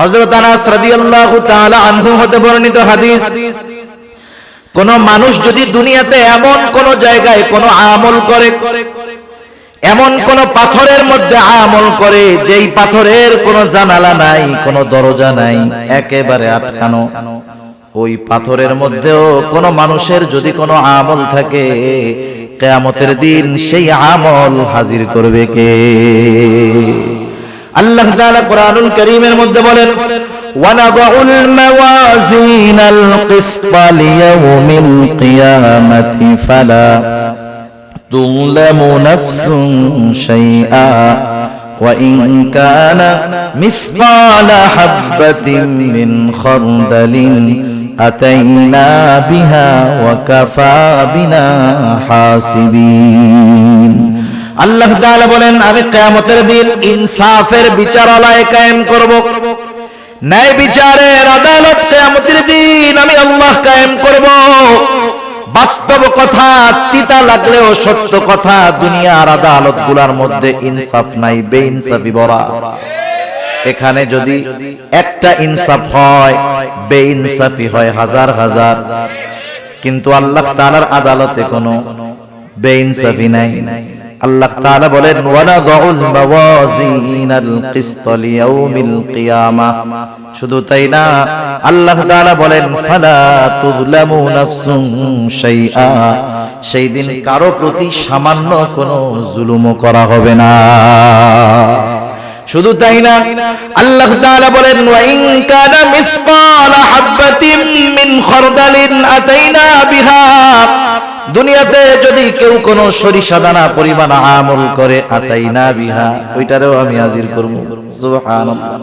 হযরত আনাস রাদিয়াল্লাহু তাআলা আনহু হতে বর্ণিত হাদিস, কোন মানুষ যদি দুনিয়াতে এমন কোন জায়গায় কোন আমল করে, এমন কোন পাথরের মধ্যে আমল করে যেই পাথরের কোন জানালা নাই, কোন দরজা নাই, একেবারে আটকানো, ওই পাথরের মধ্যেও কোন মানুষের যদি কোন আমল থাকে, কিয়ামতের দিন সেই আমল হাজির করবে কে? আল্লাহ তাআলা কোরআনুল কারীমের মধ্যে বলেন, ওয়ানাদাউল মাওয়াজিনাল কিসতা লিয়াউমিল কিয়ামাতি ফালা তুযলামু নাফসুন শাইআ ওয়া ইন কানা মিসকালা হাববাতিন মিন খারদালিন আতাইনা বিহা ওয়া কাফা বিনা হাসিবিন। আল্লাহ তাআলা বলেন, আমি কিয়ামতের দিন ইনসাফের বিচারালয় কায়েম করব, ন্যায় বিচারের আদালত কিয়ামতের দিন আমি আল্লাহ কায়েম করব। বাস্তব কথা, তিতা লাগলেও সত্য কথা, দুনিয়ার আদালতগুলোর মধ্যে ইনসাফ নাই, বেইনসাফি ভরা। এখানে যদি একটা ইনসাফ হয়, বেইনসাফি হয় হাজার হাজার, কিন্তু আল্লাহ তাআলার আদালতে কোনো বেইনসাফি নাই। আল্লাহ তাআলা বলেন, ওয়ানাদাউল মাওয়াজিনাল কিসতা লিয়াউমিল কিয়ামাহ। শুধু তাই না, আল্লাহ তাআলা বলেন, ফালা তুযলামু নাফসুন শাইআ। সেই দিন কারো প্রতি সামান্য কোনো জুলুমও করা হবে না। শুধু তাই না, আল্লাহ তাআলা বলেন, ওয়া ইন কানা মিসকালা হাববাতিন মিন খারদালিন আতাইনা বিহা। দুনিয়াতে যদি কেউ কোন সরিষা দানা পরিমাণ আমল করে, আতাইনা বিহা, ওইটারও আমি হাজির করব। সুবহানাল্লাহ।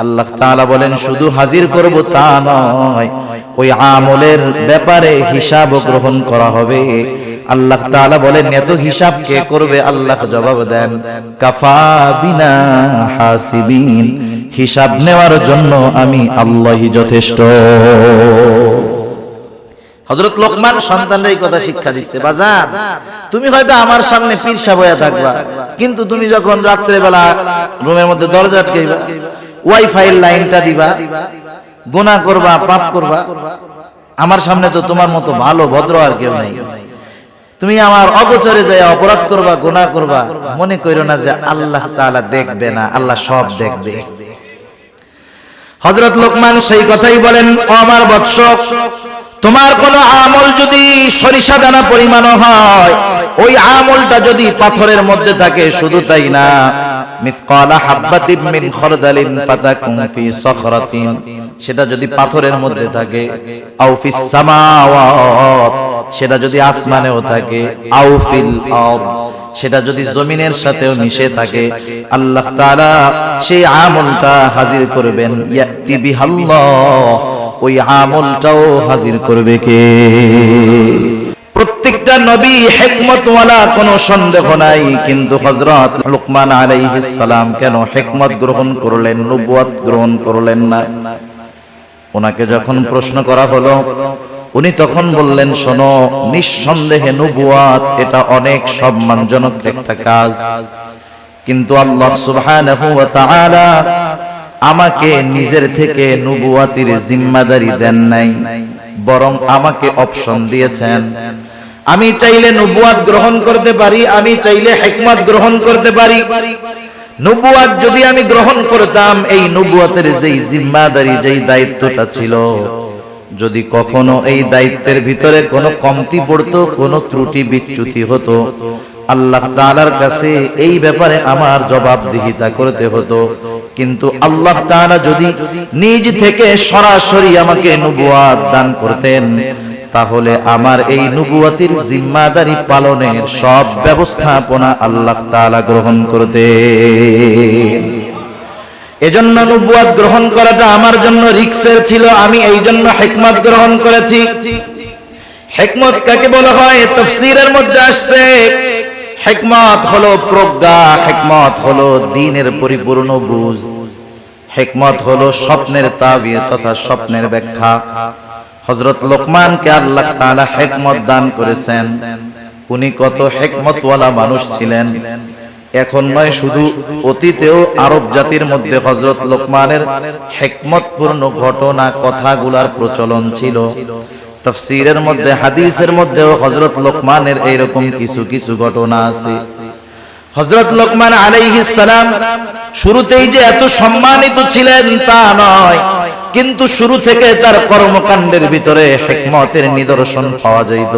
আল্লাহ তাআলা বলেন, শুধু হাজির করব তা নয়, ওই আমলের ব্যাপারে হিসাব গ্রহণ করা হবে। আল্লাহ তাআলা বলেন, এত হিসাব কে করবে? আল্লাহ জবাব দেন, কাফা বিনা হাসিবিন। হিসাব নেওয়ার জন্য আমি আল্লাহই যথেষ্ট। হযরত লোকমান সন্তানদের এই কথা শিক্ষা দিচ্ছে, বাজার তুমি হয়তো আমার সামনে পীর সাহেব হয়ে থাকবা, কিন্তু তুমি যখন রাত্রে বেলা রুমের মধ্যে দরজা আটকাইবা, ওয়াইফাই লাইনটা দিবা, গুনাহ করবা, পাপ করবা, আমার সামনে তো তোমার মতো ভালো ভদ্র আর কেউ নাই। তুমি আমার অগোচরে যায় অপরাধ করবা, গুনাহ করবা, মনে কইরো না যে আল্লাহ তাআলা দেখবে না, আল্লাহ সব দেখবে। হযরত লোকমান সেই কথাই বলেন, ও আমার বৎস, তোমার কোন আমল যদি সরিষা দানা পরিমাণ হয়, ওই আমলটা যদি পাথরের মধ্যে থাকে, শুধু তাই না, মিসকালা হাববাতিন মিন খারদালিন ফাতাকুন ফি সখরাতিন, সেটা যদি পাথরের মধ্যে থাকে, আও ফিস সামাওয়াত, সেটা যদি আসমানেও থাকে, আও ফিল আরদ, সেটা যদি জমিনের সাথেও মিশে থাকে, আল্লাহ তাআলা সেই আমলটা হাজির করবেন। ইয়াতি বিহাল্লাহ, ওই আমলটাও হাজির করবে কে? প্রত্যেকটা নবী হিকমতওয়ালা, কোনো সন্দেহ নাই, কিন্তু হযরত লুকমান আলাইহিস সালাম কেন হিকমত গ্রহণ করলেন, নবুয়ত গ্রহণ করলেন না? ওনাকে যখন প্রশ্ন করা হলো, উনি তখন বললেন, শোনো, নিঃসন্দেহে নবুয়ত এটা অনেক সম্মানজনক একটা কাজ, কিন্তু আল্লাহ সুবহানাহু ওয়া তাআলা আমাকে নিজের থেকে নবুয়তের জিম্মাদারি দেন নাই, বরং আমাকে অপশন দিয়েছেন। আমি চাইলে নবুয়ত গ্রহণ করতে পারি, আমি চাইলে হিকমত গ্রহণ করতে পারি। নবুয়ত যদি আমি গ্রহণ করতাম, এই নবুয়তের যেই জিম্মাদারি, যেই দায়িত্বটা ছিল, যদি কখনো এই দায়িত্বের ভিতরে কোনো কমতি পড়তো, কোনো ত্রুটি বিচ্যুতি হতো, আল্লাহ তাআলার কাছে এই ব্যাপারে আমার জবাবদিহিতা করতে হতো। কিন্তু আল্লাহ তাআলা যদি নিজ থেকে সরাসরি আমাকে নবুয়ত দান করতেন, তাহলে আমার এই নবুয়তের জিম্মাদারি পালনের সব ব্যবস্থাপনা আল্লাহ তাআলা গ্রহণ করতেন। এজন্য নবুয়ত গ্রহণ করাটা আমার জন্য রিস্কের ছিল, আমি এই জন্য হিকমত গ্রহণ করেছি। হিকমত কাকে বলা হয়? তাফসীরের মধ্যে আসছে, হিকমত হলো প্রজ্ঞা, হিকমত হলো দ্বীনের পরিপূর্ণ বুঝ, হিকমত হলো স্বপ্নের তাবির তথা স্বপ্নের ব্যাখ্যা। হযরত লোকমানকে আল্লাহ তাআলা হিকমত দান করেছেন। উনি কত হিকমতওয়ালা মানুষ ছিলেন, এখন নয়, শুধু অতীতেও আরব জাতির মধ্যে হযরত লোকমানের হিকমতপূর্ণ ঘটনা কথাগুলার প্রচলন ছিল। তাফসীরের মধ্যে হাদিসের মধ্যেও হযরত লোকমানের এইরকম কিছু কিছু ঘটনা আছে। হযরত লোকমান আলাইহিস সালাম শুরুতেই যে এত সম্মানিত ছিলেন তা নয়, কিন্তু শুরু থেকে তার কর্মকাণ্ডের ভিতরে হিকমতের নিদর্শন পাওয়া যাইত।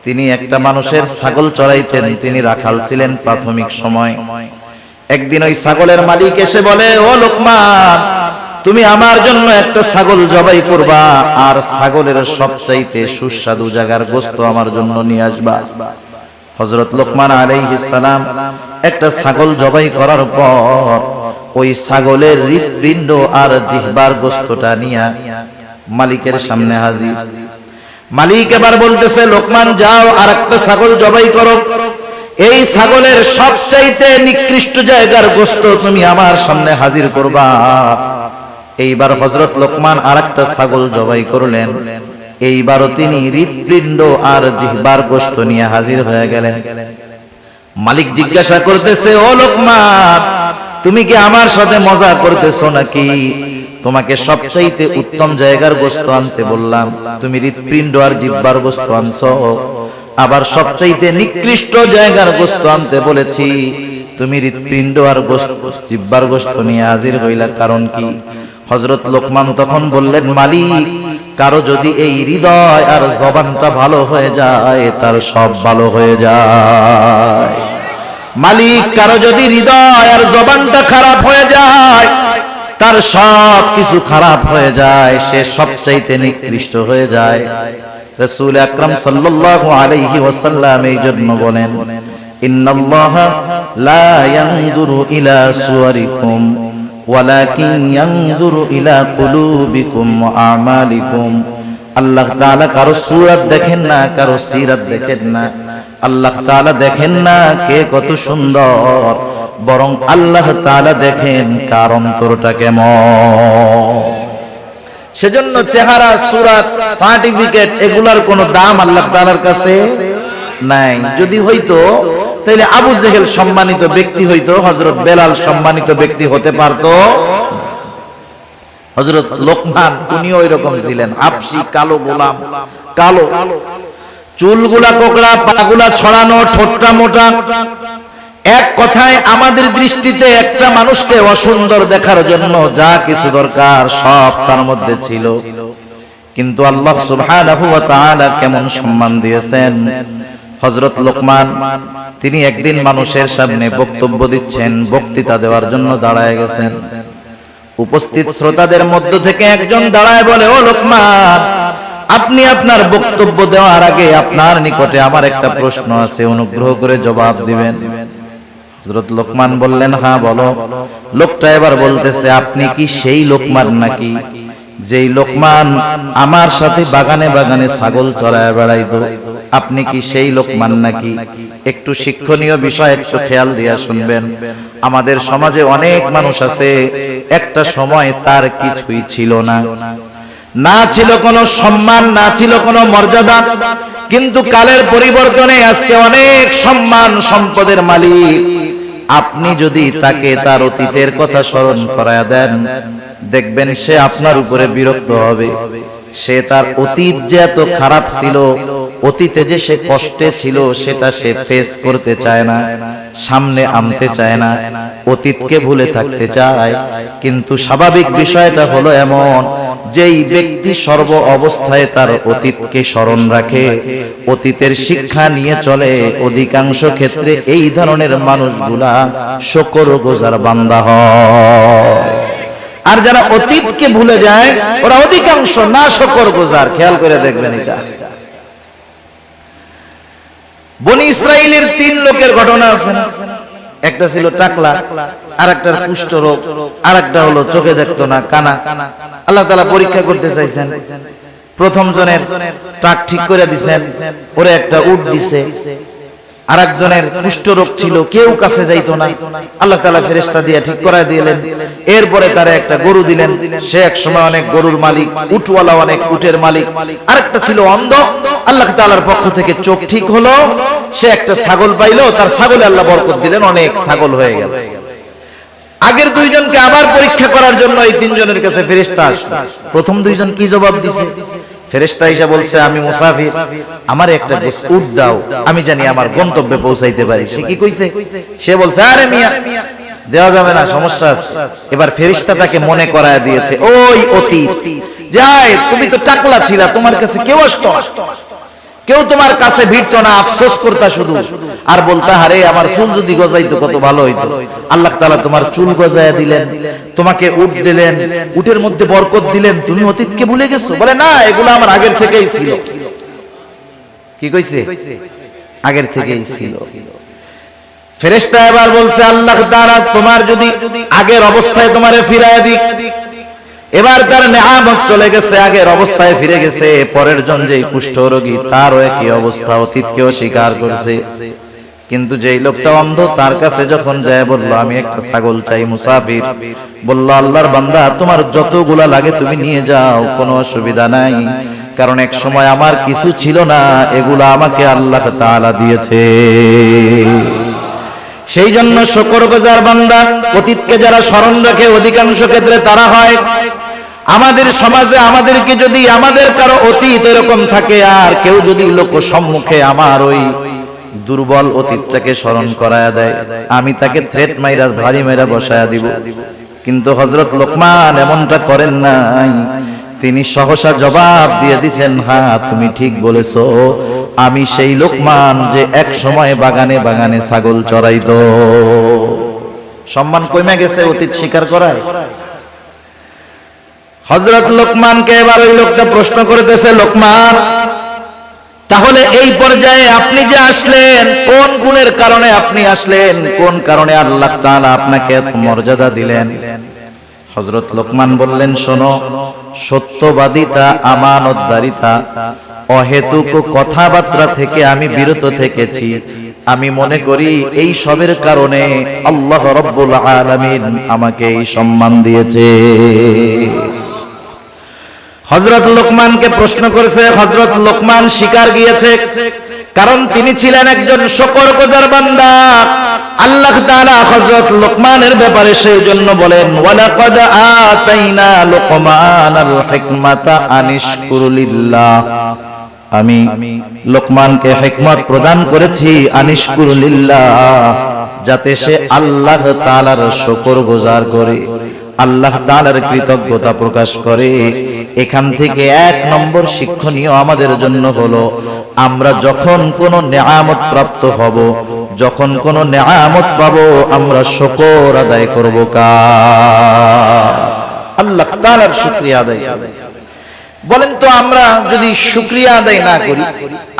তিনি একটা মানুষের ছাগল চড়াইতেন, তিনি রাখাল ছিলেন প্রাথমিক সময়। একদিন ওই ছাগলের মালিক এসে বলে, ও লোকমান, তুমি আমার জন্য একটা ছাগল জবাই করবা, আর ছাগলের সবচাইতে সুস্বাদু জায়গার গোশত আমার জন্য নিয়ে আসবা। হযরত লোকমান আলাইহিস সালাম একটা ছাগল জবাই করার পর ওই ছাগলের হৃৎপিণ্ড আর জিহ্বার গোশতটা নিয়ে মালিকের সামনে হাজির। মালিক এবার বলতেছে, লোকমান যাও আর একটা ছাগল জবাই করো, এই ছাগলের সবচাইতে নিকৃষ্ট জায়গার গোশত তুমি আমার সামনে হাজির করবা। এইবার হযরত লোকমান আরেকটা ছাগল জবাই করলেন। এইবারও তিনি হৃৎপিণ্ড আর জিহ্বার গোশত নিয়ে হাজির হয়ে গেলেন। মালিক জিজ্ঞাসা করতেছে, ও লোকমান, তুমি কি আমার সাথে মজা করতেছো নাকি? তোমাকে সবচাইতে উত্তম জায়গার গোশত আনতে বললাম, তুমি হৃৎপিণ্ড আর জিহ্বার গোশত আনছো। আবার সবচাইতে নিকৃষ্ট জায়গার গোশত আনতে বলেছি, তুমি হৃৎপিণ্ড আর জিহ্বার গোশত নিয়ে হাজির হইলা, কারণ কি? হযরত লোকমান তখন বললেন, মালিক, কারো যদি এই হৃদয় আর জবানটা ভালো হয়ে যায়, তার সব ভালো হয়ে যায়। মালিক, কারো যদি হৃদয় আর জবানটা খারাপ হয়ে যায়, তার সব কিছু খারাপ হয়ে যায়, সে সবচাইতে নিকৃষ্ট হয়ে যায়। রাসূল আকরাম সাল্লাল্লাহু আলাইহি ওয়াসাল্লাম এই জন্য বলেন, ইন্নাল্লাহা লা ইয়ানজুরু ইলা সুওয়ারিকুম ওয়ালাকিন ইয়ানজুরু ইলা কুলুবিকুম ওয়া আমালিকুম। আল্লাহ তাআলা কারো সূরত দেখেন না, কারো সিরাত দেখেন না। আল্লাহ তাআলা দেখেন না কে কত সুন্দর, বরং আল্লাহ তাআলা দেখেন কার অন্তরটা কেমন। সেজন্য চেহারা, সূরত, সার্টিফিকেট এগুলার কোনো দাম আল্লাহ তাআলার কাছে নাই। যদি হইতো তাহলে আবু জেহেল সম্মানিত ব্যক্তি হইতো, হযরত বেলাল সম্মানিত ব্যক্তি হতে পারতো। হযরত লোকমান উনিও এরকম ছিলেন, হাবশী কালো গোলাম, কালো চুলগুলা কোকড়া, পাগুলা ছড়ানো, ঠোঁটটা মোটা। এক কথায় আমাদের দৃষ্টিতে একটা মানুষকে অসুন্দর দেখার জন্য যা কিছু দরকার সব তার মধ্যে ছিল, কিন্তু আল্লাহ সুবহানাহু ওয়া তাআলা কেমন সম্মান দিয়েছেন। হযরত লোকমান তিনি একদিন মানুষের সামনে বক্তব্য দিচ্ছেন, বক্তৃতা দেওয়ার জন্য দাঁড়ায় গেছেন। উপস্থিত শ্রোতাদের মধ্য থেকে একজন দাঁড়ায় বলে, ও লোকমান, আপনি আপনার বক্তব্য দেওয়ার আগে আপনার নিকটে আমার একটা প্রশ্ন আছে, অনুগ্রহ করে জবাব দিবেন। হযরত লোকমান বললেন, হ্যাঁ বলো। লোকটা এবার বলতেছে, আপনি কি সেই লোকমান নাকি যেই লোকমান আমার সাথে বাগানে বাগানে ছাগল চড়ায় বেড়াইতো? আপনি কি সেই লোকমান নাকি? একটু শিক্ষণীয় বিষয় একটু খেয়াল দিয়া শুনবেন। আমাদের সমাজে অনেক মানুষ আছে, একটা সময় তার কিছুই ছিল না, না ছিল কোনো সম্মান, না ছিল কোনো মর্যাদা, কিন্তু কালের পরিবর্তনে আজকে অনেক সম্মান সম্পদের মালিক। আপনি যদি তাকে তার অতীতের কথা স্মরণ করায়া দেন, দেখবেন সে আপনার উপরে বিরক্ত হবে। সে তার অতীত যে এত খারাপ ছিল, অতীতে যে সে কষ্টে ছিল, সেটা সে ফেস করতে চায় না, সামনে আনতে চায় না, অতীতকে ভুলে থাকতে চায়। কিন্তু স্বাভাবিক বিষয়টা হলো এমন, যেই ব্যক্তি সর্ব অবস্থায় তার অতীতকে স্মরণ রাখে, অতীতের শিক্ষা নিয়ে চলে, অধিকাংশ ক্ষেত্রে এই ধরনের মানুষগুলা শুকরগুজার বান্দা হয়। আর যারা অতীতকে ভুলে যায়, ওরা অধিকাংশ না শুকরগুজার। খেয়াল করে দেখবেন এটা। বনি ইসরাইলের 3 লোকের ঘটনা আছে না? একটা ছিল টাকলা, আরেকটার কুষ্ঠ রোগ, আরেকটা হলো চোখে দেখতো না, কানা। আল্লাহ তাআলা পরীক্ষা করতে চাইছেন। প্রথম জনের টাক ঠিক করে দিবেন, ওরে একটা উট দিছে। আরেকজনের কুষ্ঠ রোগ ছিল, কেউ কাছে যাইতো না, আল্লাহ তাআলা ফেরেশতা দিয়ে ঠিক করায় দিলেন। এরপরে তারা একটা গরু দিলেন। সে এক সময় অনেক গরুর মালিক, উটওয়ালা, অনেক উটের মালিক। আরেকটা ছিল অন্ধ, আল্লাহ তাআলার পক্ষ থেকে চোখ ঠিক হলো, সে একটা ছাগল পাইলো, তার ছাগলে আল্লাহ বরকত দিলেন, অনেক ছাগল হয়ে গেল। আগের দুইজনকে আবার পরীক্ষা করার জন্য এই তিনজনের কাছে ফেরেশতা আসলো। প্রথম দুইজন কি জবাব দিছে? ফেরেশতা এসে বলছে, আমি মুসাফির, আমার একটা উট দাও, আমি জানি আমার গন্তব্যে পৌঁছাইতে পারি। সে কি কইছে? সে বলছে, আরে মিয়া দেওয়া যাবে না, সমস্যা আছে। এবার ফেরেশতা তাকে মনে করায় দিয়েছে, ওই অতীত, যায় তুমি তো টাকলা ছিলা, তোমার কাছে কেউ আসতো না, কেউ তোমার কাছে ভিড়তো না, আফসোস করতা শুধু, আর বলতা, আরে আমার চুল যদি গজাইতো কত ভালো হইতো। আল্লাহ তাআলা তোমার চুল গজায়া দিলেন, তোমাকে উট দিলেন, উটের মধ্যে বরকত দিলেন, তুমি অতীতকে ভুলে গেছো? বলে না, এগুলো আমার আগের থেকেই ছিল। কি কইছে? আগের থেকেই ছিল। ফেরেশতা এবার বলছে, আল্লাহ তাআলা তোমার যদি আগের অবস্থায় তোমারে ফিরায় দিক। এবার তার নেয়ামত চলে গেছে, আগের অবস্থায় ফিরে গেছে। পরের জন যে কুষ্ঠরোগী, তারও একই অবস্থা, অতীতকেও স্বীকার করছে। কিন্তু যেই লোকটা অন্ধ, তার কাছে যখন যায় বলল, আমি একটা ছাগল চাই, মুসাফির বলল, আল্লাহর বান্দা, তোমার যতগুলা লাগে তুমি নিয়ে যাও, কোনো অসুবিধা নাই, কারণ এক সময় আমার কিছু ছিল না, এগুলা আমাকে আল্লাহ তাআলা দিয়েছে। সেই জন্য শুকরগুজার বান্দা, অতীতকে যারা স্মরণ রাখে, অধিকাংশ ক্ষেত্রে তারা হয়। আমাদের সমাজে আমাদেরকে যদি আমাদের কারো অতীত এরকম থাকে, আর কেউ যদি লোক সম্মুখে আমার ওই দুর্বল অতীতটাকে স্মরণ করায়া দেয়, আমি তাকে থ্রেট মাইরা, ভারী মাইরা বসায়া দিব। কিন্তু হযরত লোকমান এমনটা করেন নাই। তিনি সহসা জবাব দিয়ে দিয়েছেন, হ্যাঁ তুমি ঠিক বলেছো, আমি সেই লোকমান যে এক সময় বাগানে বাগানে ছাগল চড়াইতো। সম্মান কমে গেছে অতীত স্বীকার করায়। হযরত লোকমানকে এবার ওই লোকটা প্রশ্ন করতেছে, লোকমান, তাহলে এই পর্যায়ে আপনি যে আসলেন, কোন গুণের কারণে আপনি আসলেন, কোন কারণে আল্লাহ তাআলা আপনাকে এত মর্যাদা দিলেন? হযরত লোকমান বললেন, শোনো, সত্যবাদিতা, আমানতদারিতা, অহেতুক কথাবার্তা থেকে আমি বিরত থেকেছি। আমি মনে করি এই সবের কারণে আল্লাহ রাব্বুল আলামিন আমাকে এই সম্মান দিয়েছে। হযরত লোকমানকে প্রশ্ন করেছে, হযরত লোকমান স্বীকার গিয়েছে, কারণ তিনি ছিলেন একজন শুকরগুজার বান্দা। আল্লাহ তাআলা হযরত লোকমানের ব্যাপারে সেই জন্য বলেন, ওয়ালাকাদ আতাইনা লোকমানাল হিকমাতা আনিশকুর লিল্লাহ, আমি লোকমানকে হিকমত প্রদান করেছি, আনিশকুর লিল্লাহ, যাতে সে আল্লাহ তাআলার শুকরগুজার করে, আল্লাহ তাআলার কৃতজ্ঞতা প্রকাশ করে। এখান থেকে এক নম্বর শিক্ষণীয় আমাদের জন্য হলো, আমরা যখন কোনো নেয়ামত প্রাপ্ত হব, যখন কোনো নেয়ামত পাবো, আমরা শুকর আদায় করব কার? আল্লাহ তাআলার শুকরিয়া আদায়। বলেন তো, আমরা যদি শুকরিয়া আদায় না করি,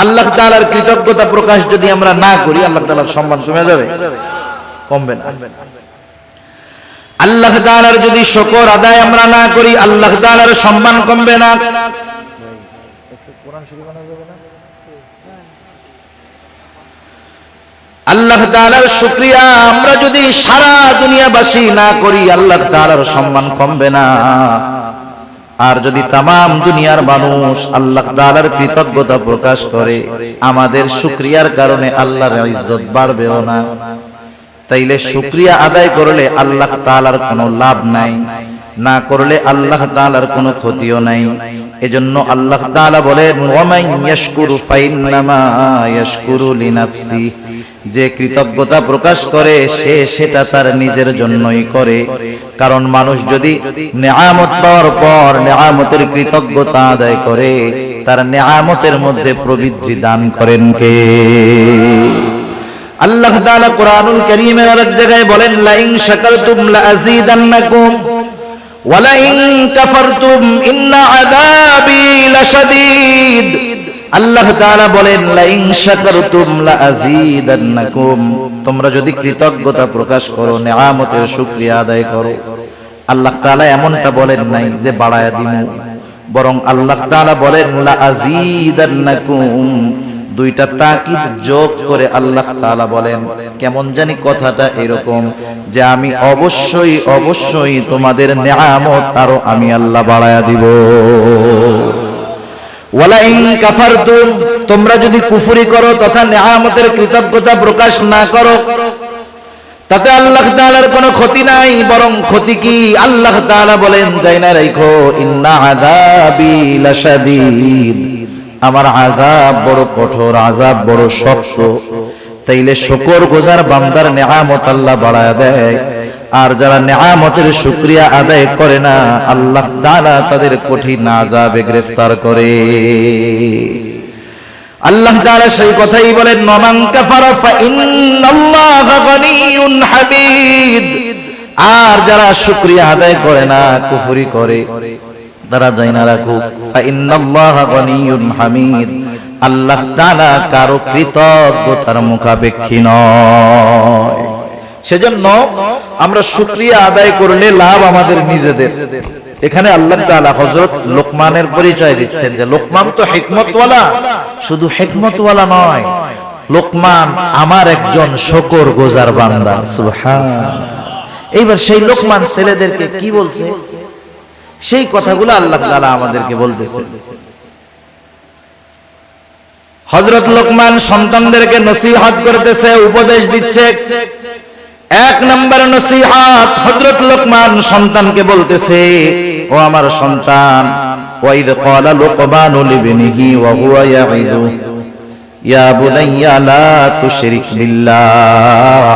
আল্লাহ তাআলার কৃতজ্ঞতা প্রকাশ যদি আমরা না করি, আল্লাহ তাআলার সম্মান কমে যাবে? কমবে না। আল্লাহ তাআলার যদি শুকর আদায় আমরা না করি, আল্লাহ তাআলার সম্মান কমবে না। আল্লাহ তাআলার শুকরিয়া আমরা যদি সারা দুনিয়াবাসী না করি, আল্লাহ তাআলার সম্মান কমবে না। আর যদি তামাম দুনিয়ার মানুষ আল্লাহ তাআলার কৃতজ্ঞতা প্রকাশ করে, আমাদের শুকরিয়ার কারণে আল্লাহর ইজ্জত বাড়বেও না। তাইলে শুকরিয়া আদায় করলে আল্লাহ তাআলার কোনো লাভ নাই, না করলে আল্লাহ তাআলার কোনো ক্ষতিও নাই। এজন্য আল্লাহ তাআলা বলেন, ওয়ামান ইয়াশকুরু ফাইন্নামা ইয়াশকুরু লিনাফসি, যে কৃতজ্ঞতা প্রকাশ করে সে সেটা তার নিজের জন্যই করে। কারণ মানুষ যদি নেয়ামত পাওয়ার পর নেয়ামতের কৃতজ্ঞতা আদায় করে, তার নেয়ামতের মধ্যে প্রবৃদ্ধি দান করেন কে? আল্লাহ তাআলা কুরআনুল কারীমের আরেক জায়গায় বলেন, লা ইন শাকারতুম লা আযীদান্নাকুম ওয়া লা ইন কাফারতুম ইন্না আযাবী লাশাদীদ। আল্লাহ তাআলা বলেন, লা ইন শাকারতুম লা আযীদান্নাকুম, তোমরা যদি কৃতজ্ঞতা প্রকাশ করো, নেয়ামতের শুকরিয়া আদায় করো, আল্লাহ তাআলা এমনটা বলেন নাই যে বাড়ায়া দিমু, বরং আল্লাহ তাআলা বলেন, লা আযীদান্নাকুম, দুইটা তাকিদ যোগ করে আল্লাহ তাআলা বলেন, কেমন জানি কথাটা এরকম যে আমি অবশ্যই অবশ্যই তোমাদের নিয়ামত আরো আমি আল্লাহ বাড়ায়া দিব। ওয়ালা ইন কাফারতুম, তোমরা যদি কুফরি করো তথা নিয়ামতের কৃতজ্ঞতা প্রকাশ না করো, তাতে আল্লাহ তাআলার কোনো ক্ষতি নাই, বরং ক্ষতি কি? আল্লাহ তাআলা বলেন, যাই না রাখো, ইন্না আযাবি লাশাদীদ, আমার আযাব বড় কঠোর, আযাব বড় শক্ত। তাইলে শুকর গুজার বান্দার নিয়ামত আল্লাহ বাড়ায় দেয়, আর যারা নিয়ামতের শুকরিয়া আদায় করে না, আল্লাহ তাআলা তাদের কঠিন আযাবে গ্রেফতার করে। আল্লাহ তাআলা সেই কথাই বলেন, মান কাফারা ফা ইন্নাল্লাহা গনিয়্যুন হামিদ, আর যারা শুকরিয়া আদায় করে না, কুফরি করে, তারা জানা রাখুক, ফা ইন্নাল্লাহা গনিয়্যুন হামিদ, আল্লাহ তাআলা কারো কৃতজ্ঞতার মুখাপেক্ষী নয়। সেজন্য আমরা শুকরিয়া আদায় করলে লাভ আমাদের নিজেদের। এখানে আল্লাহ তাআলা হযরত লোকমানের পরিচয় দিচ্ছেন যে লোকমান তো হিকমতওয়ালা, শুধু হিকমতওয়ালা নয়, লোকমান আমার একজন শুকরগুজার বান্দা। সুবহানাল্লাহ। এইবার সেই লোকমান ছেলেদেরকে কি বলছে, সেই কথাগুলো আল্লাহ তাআলা আমাদেরকে বলতেছে। হযরত লোকমান সন্তানদেরকে নসিহত করতেছে, উপদেশ দিচ্ছে। এক নম্বর নসিহত, হযরত লোকমান সন্তানকে বলতেছে, ও আমার সন্তান, ওয়াইদ ক্বালা লুকমানু লিবনিহি ওয়া হুয়া ইয়াইদু ইয়া বুনাইয়া লা তুশরিক বিল্লাহ।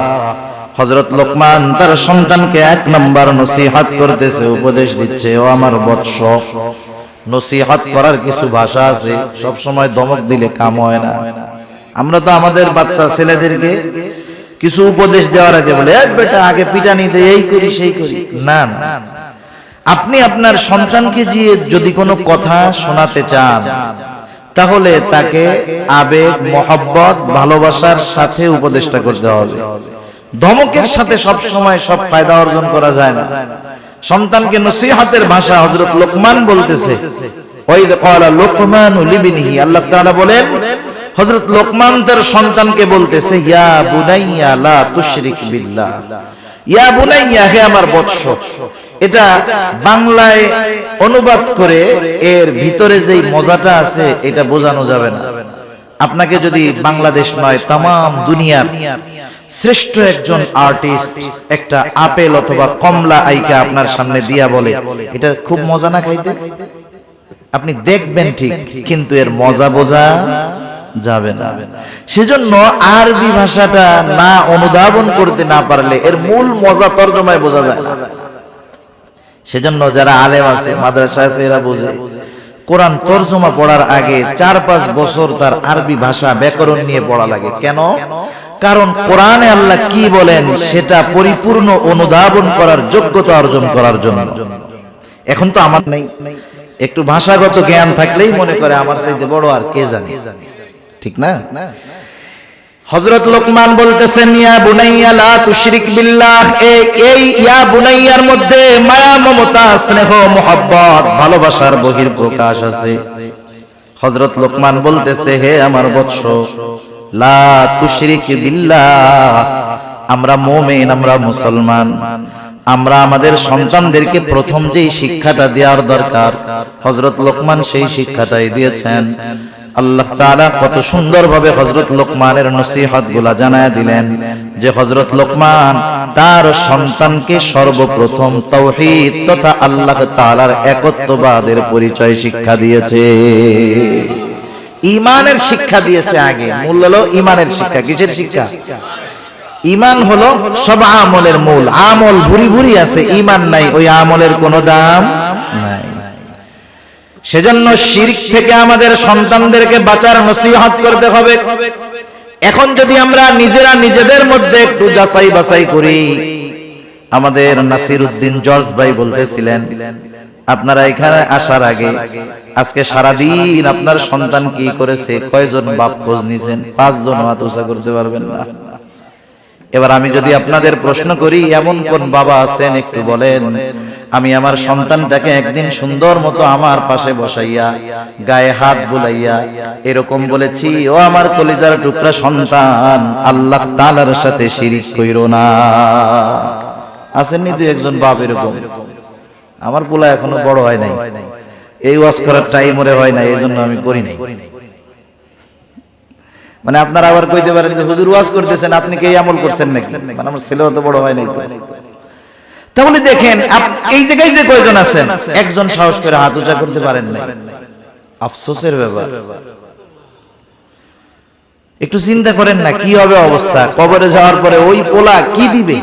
হযরত লোকমান তার সন্তানকে এক নম্বর নসিহত করতেছে, উপদেশ দিচ্ছে, ও আমার বৎস। নসিহত করার কিছু ভাষা আছে, সব সময় ধমক দিলে কাম হয় না। আমরা তো আমাদের বাচ্চা ছেলেদেরকে কিছু উপদেশ দেওয়ার আগে বলে, বেটা আগে পিটানি দে, এই করি সেই করি। না না, আপনি আপনার সন্তানকে যদি কোনো কথা শোনাতে চান, তাহলে তাকে আবেগ, মহব্বত, ভালোবাসার সাথে উপদেশটা করতে হবে। ধমকের সাথে সব সময় সব ফায়দা অর্জন করা যায় না। সন্তানকে নসিহতের ভাষা হযরত লোকমান বলতেছে, ওয়াইদ ক্বালা লুকমানু লিবনিহি, আল্লাহ তাআলা বলেন হযরত লোকমান তার সন্তানকে বলতেছে, ইয়া বুনাইয়া লা তুশরিক বিল্লাহ, ইয়া বুনাইয়া, হে আমার বৎস। এটা বাংলায় অনুবাদ করে এর ভিতরে যেই মজাটা আছে এটা বোঝানো যাবে না। আপনাকে যদি বাংলাদেশ নয় তামাম দুনিয়ার শ্রেষ্ঠ একজন আর্টিস্ট একটা আপেল অথবা কমলা আইকা আপনার সামনে দিয়া বলে, এটা খুব মজা না খাইতে, আপনি দেখবেন ঠিক, কিন্তু এর মজা বোঝা যাবে না। সেজন্য আরবি ভাষাটা না অনুধাবন করতে না পারলে এর মূল মজা তরজমায় বোঝা যায় না। সেজন্য যারা আলেম আছে, মাদ্রাসা আছে, এরা বোঝে কোরআন তরজমা পড়ার আগে 4-5 বছর তার আরবি ভাষা ব্যাকরণ নিয়ে পড়া লাগে। কেন? কারণ কোরআনে আল্লাহ কি বলেন সেটা পরিপূর্ণ অনুধাবন করার যোগ্যতা অর্জন করার জন্য। এখন তো আমার নেই, একটু ভাষাগত জ্ঞান থাকলেই মনে করে আমার চাইতে বড় আর কে জানে, ঠিক না? হযরত লোকমান বলতেছেন, ইয়া বুনাইয়া লা তুশরিক বিল্লাহ, এই ইয়া বুনাইয়ার মধ্যে মায়া, মমতা, স্নেহ, মোহাব্বত, ভালোবাসার বহির্প্রকাশ আছে। হযরত লোকমান বলতেছে, হে আমার বৎস, লা তুশরিক বিল্লাহ, আমরা মুমিন, আমরা মুসলমান, আমরা আমাদের সন্তানদেরকে প্রথম যেই শিক্ষাটা দেওয়ার দরকার হযরত লোকমান সেই শিক্ষাটাই দিয়েছেন। আল্লাহ তাআলা কত সুন্দরভাবে হযরত লোকমানের নসিহতগুলো জানায় দিলেন যে হযরত লোকমান তার সন্তানকে সর্বপ্রথম তাওহীদ তথা আল্লাহ তাআলার একত্ববাদের পরিচয় শিক্ষা দিয়েছে, ঈমানের শিক্ষা দিয়েছে। আগে মূল হলো ঈমানের শিক্ষা। কিসের শিক্ষা? ঈমান হলো সব আমলের মূল। আমল ভুরি ভুরি আছে, ঈমান নাই, ওই আমলের কোনো দাম নাই। সেজন্য শিরক থেকে আমাদের সন্তানদেরকে বাঁচার নসিহত করতে হবে। এখন যদি আমরা নিজেরা নিজেদের মধ্যে একটু যাচাই বাছাই করি, আমাদের নাসির উদ্দিন জর্জ ভাই বলতেছিলেন, আপনারা এখানে আসার আগে আজকে সারাদিন আপনার সন্তান কি করেছে, কয়জন বাপ খোঁজ নিছেন? 5 জন হাত উঁচা করতে পারবেন না। এবার আমি যদি আপনাদের প্রশ্ন করি, এমন কোন বাবা আছেন একটু বলেন, আমি আমার সন্তানটাকে একদিন সুন্দর মতো আমার পাশে বসাইয়া গায়ে হাত বুলাইয়া এরকম বলেছি, ও আমার কলিজার টুকরা সন্তান, আল্লাহ তাআলার সাথে শিরিক কইরো না? আসেননি দুই একজন বাপ এরকম? আমার পোলা এখনো বড় হয় নাই, এই ওয়াজ করার টাইম ওরে হয় না, এই জন্য আমি করি নাই। মানে আপনারা আবার কইতে পারেন যে হুজুর ওয়াজ করতেছেন, আপনি কি এই আমল করছেন নাকি? মানে আমার ছেলেও তো বড় হয় নাই। তাহলে দেখেন এই জায়গায় যে কয়জন আছেন, একজন সাহস করে হাত উঁচা করতে পারেন না, আফসোসের ব্যাপার। একটু চিন্তা করেন না কি হবে অবস্থা, কবরে যাওয়ার পরে ওই পোলা কি দিবে?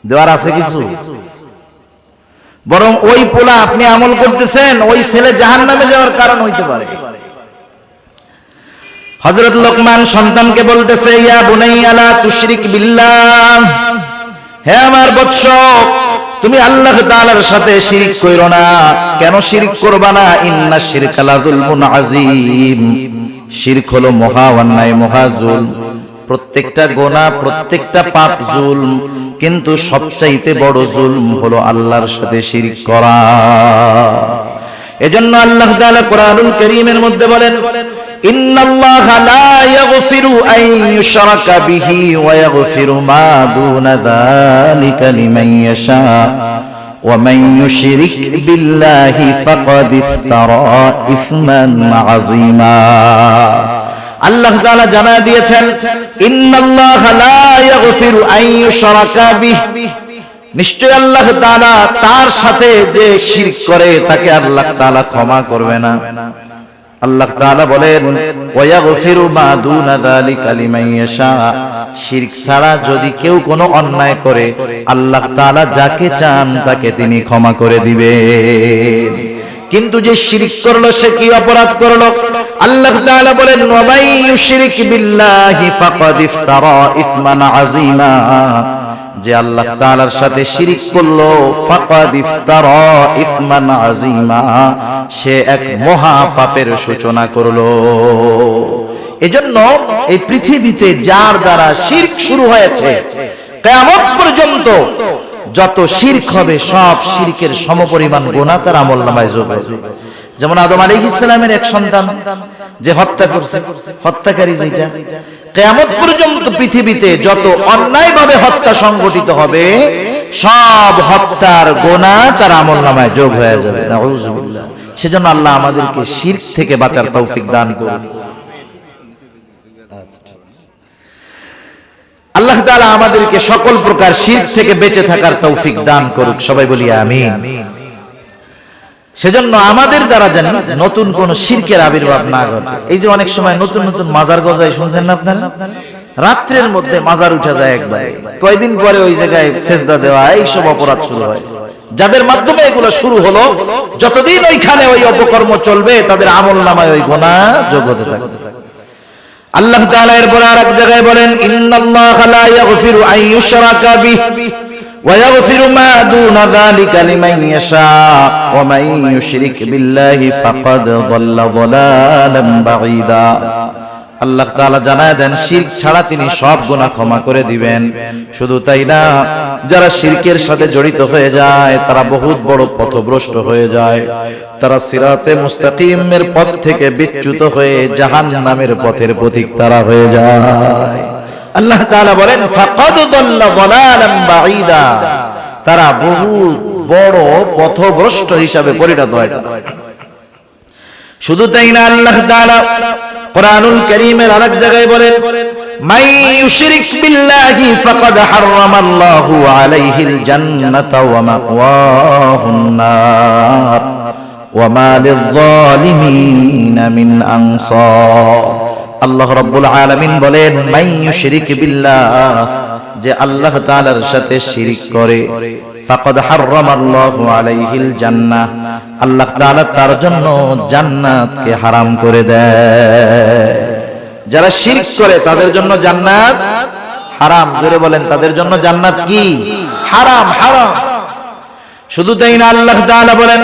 দেওয়ার আছে কিছু? বরং ওই পোলা আপনি আমল করতেছেন, ওই ছেলে জাহান্নামে যাওয়ার কারণ হইতে পারে। হযরত লোকমান সন্তানকে বলতেছে, ইয়া বুনাইয়া লা তুশরিক বিল্লাহ, হে আমার বৎস, তুমি আল্লাহ তাআলার সাথে শিরক কইরো না। কেন শিরক করবা না? ইন্নাশ শিরকা লাযুলমুন আযীম, শিরক হলো মহা অন্যায়, মহা জুলম। প্রত্যেকটা গুনাহ, প্রত্যেকটা পাপ জুলম, কিন্তু সবচাইতে বড় জুলম হলো আল্লাহর সাথে শিরক করা। এজন্য আল্লাহ তাআলা কোরআনুল কারীমের মধ্যে বলেন, ইন্নাল্লাহা লা ইয়াগফিরু আন ইউশরাকা বিহি ওয়া ইয়াগফিরু মা দুনা যালিকা লিমান ইয়াশা ওয়া মান ইউশরিক বিল্লাহি ফাকাদ ইফতারা ইসমান আযীমা। আল্লাহ তাআলা জানা দিয়েছেন, ইন্নাল্লাহা লা ইয়াগফিরু আন ইউশরাকা বিহি, নিশ্চয় আল্লাহ তাআলা তার সাথে যে শিরক করে তাকে আল্লাহ তাআলা ক্ষমা করবে না। আল্লাহ তাআলা বলেন, ওয়া ইয়াগফিরু মা দুনা যালিকা লিমান ইয়াশা, শিরক ছাড়া যদি কেউ কোনো অন্যায় করে আল্লাহ তাআলা যাকে চান তাকে তিনি ক্ষমা করে দিবেন। কিন্তু যে শিরক করলো সে কি অপরাধ করলো? আল্লাহ তাআলা বলেন, ওয়া মান ইউশরিক বিল্লাহি ফাকাদ ইফতারা ইসমান আযীমা, যে আল্লাহ তাআলার সাথে শিরক করলো, ফাকাদ ইফতারা ইসমান আযীমা, সে এক মহা পাপের সূচনা করলো। এজন্য এই পৃথিবীতে যার দ্বারা শিরক শুরু হয়েছে, কিয়ামত পর্যন্ত যত শিরক হবে সব শিরকের সমপরিমাণ গুনাহ তার আমলনামায় যোগ হবে। যেমন আদম আলাইহিস সালামের এক সন্তান যে হত্যা করছে, হত্যাকারী যেটা, কিয়ামত পর্যন্ত পৃথিবীতে যত অন্যায়ভাবে হত্যা সংঘটিত হবে সব হত্যার গুনাহ তার আমলনামায় যোগ হয়ে যাবে। নাউযুবিল্লাহ। সেজন্য আল্লাহ আমাদেরকে শিরক থেকে বাঁচার তৌফিক দান করুন। আল্লাহ তাআলা আমাদেরকে সকল প্রকার শিরক থেকে বেঁচে থাকার তৌফিক দান করুক, সবাই বলি আমিন। সেজন্য আমাদের দ্বারা জানি নতুন কোন শিরকের আবির্ভাব না ঘটে। এই যে অনেক সময় নতুন নতুন মাজার গজায়, শুনছেন না আপনারা? রাত্রের মধ্যে মাজার উঠে যায় একবার, কয়দিন পরে ওই জায়গায় সেজদা দেওয়া, এই সব অপরাধ শুরু হয়। যাদের মাধ্যমে এগুলো শুরু হলো, যতদিন ওইখানে ওই অপকর্ম চলবে তাদের আমলনামায় ওই গুনাহ যোগ হতে থাকবে। আল্লাহ তাআলা এরপর আরেক জায়গায় বলেন, ইন্নাল্লাহা লা ইয়াগফিরু আন ইউশরাকা বিহি ওয়া ইয়াগফিরু মা দুনা যালিকা লিমান ইয়াশা ওয়া মান ইউশরিক বিল্লাহি ফাকাদ যাল্লা যালালান বাঈদা। আল্লাহ তাআলা জানায় দেন, শিরক ছাড়া তিনি সব গুনাহ ক্ষমা করে দিবেন। শুধু তাই না, যারা শিরকের সাথে জড়িত হয়ে যায় তারা বহুত বড় পথভ্রষ্ট হয়ে যায়, তারা সিরাতে মুস্তাকিমের পথ থেকে বিচ্যুত হয়ে জাহান্নামের পথের পথিক তারা হয়ে যায়। আল্লাহ তাআলা বলেন, ফাকাদ যাল্লা যালালান বাঈদা, তারা বহুত বড় পথভ্রষ্ট হিসাবে পরিণত হয়। শুধু তাই না, আল্লাহ তাআলা কোরআনুল কারীমের আরেক জায়গায় বলেন, মান ইউশরিক বিল্লাহি ফাকাদ হারামাল্লাহু আলাইহিল জান্নাতা ওয়া মাওয়াহুন নার ওয়া মা লিয-যালিমিনা মিন আনসার। আল্লাহ রাব্বুল আলামিন বলেন, মান ইউশরিক বিল্লাহ, যে আল্লাহ তাআলার সাথে শিরক করে, ফাকাদ হারামাল্লাহু আলাইহিল জান্নাহ, আল্লাহ তাআলা তার জন্য জান্নাতকে হারাম করে দেয়। যারা শিরক করে তাদের জন্য জান্নাত হারাম। জোরে বলেন, তাদের জন্য জান্নাত কি? হারাম, হারাম। শুধু তাই না, আল্লাহ তাআলা বলেন,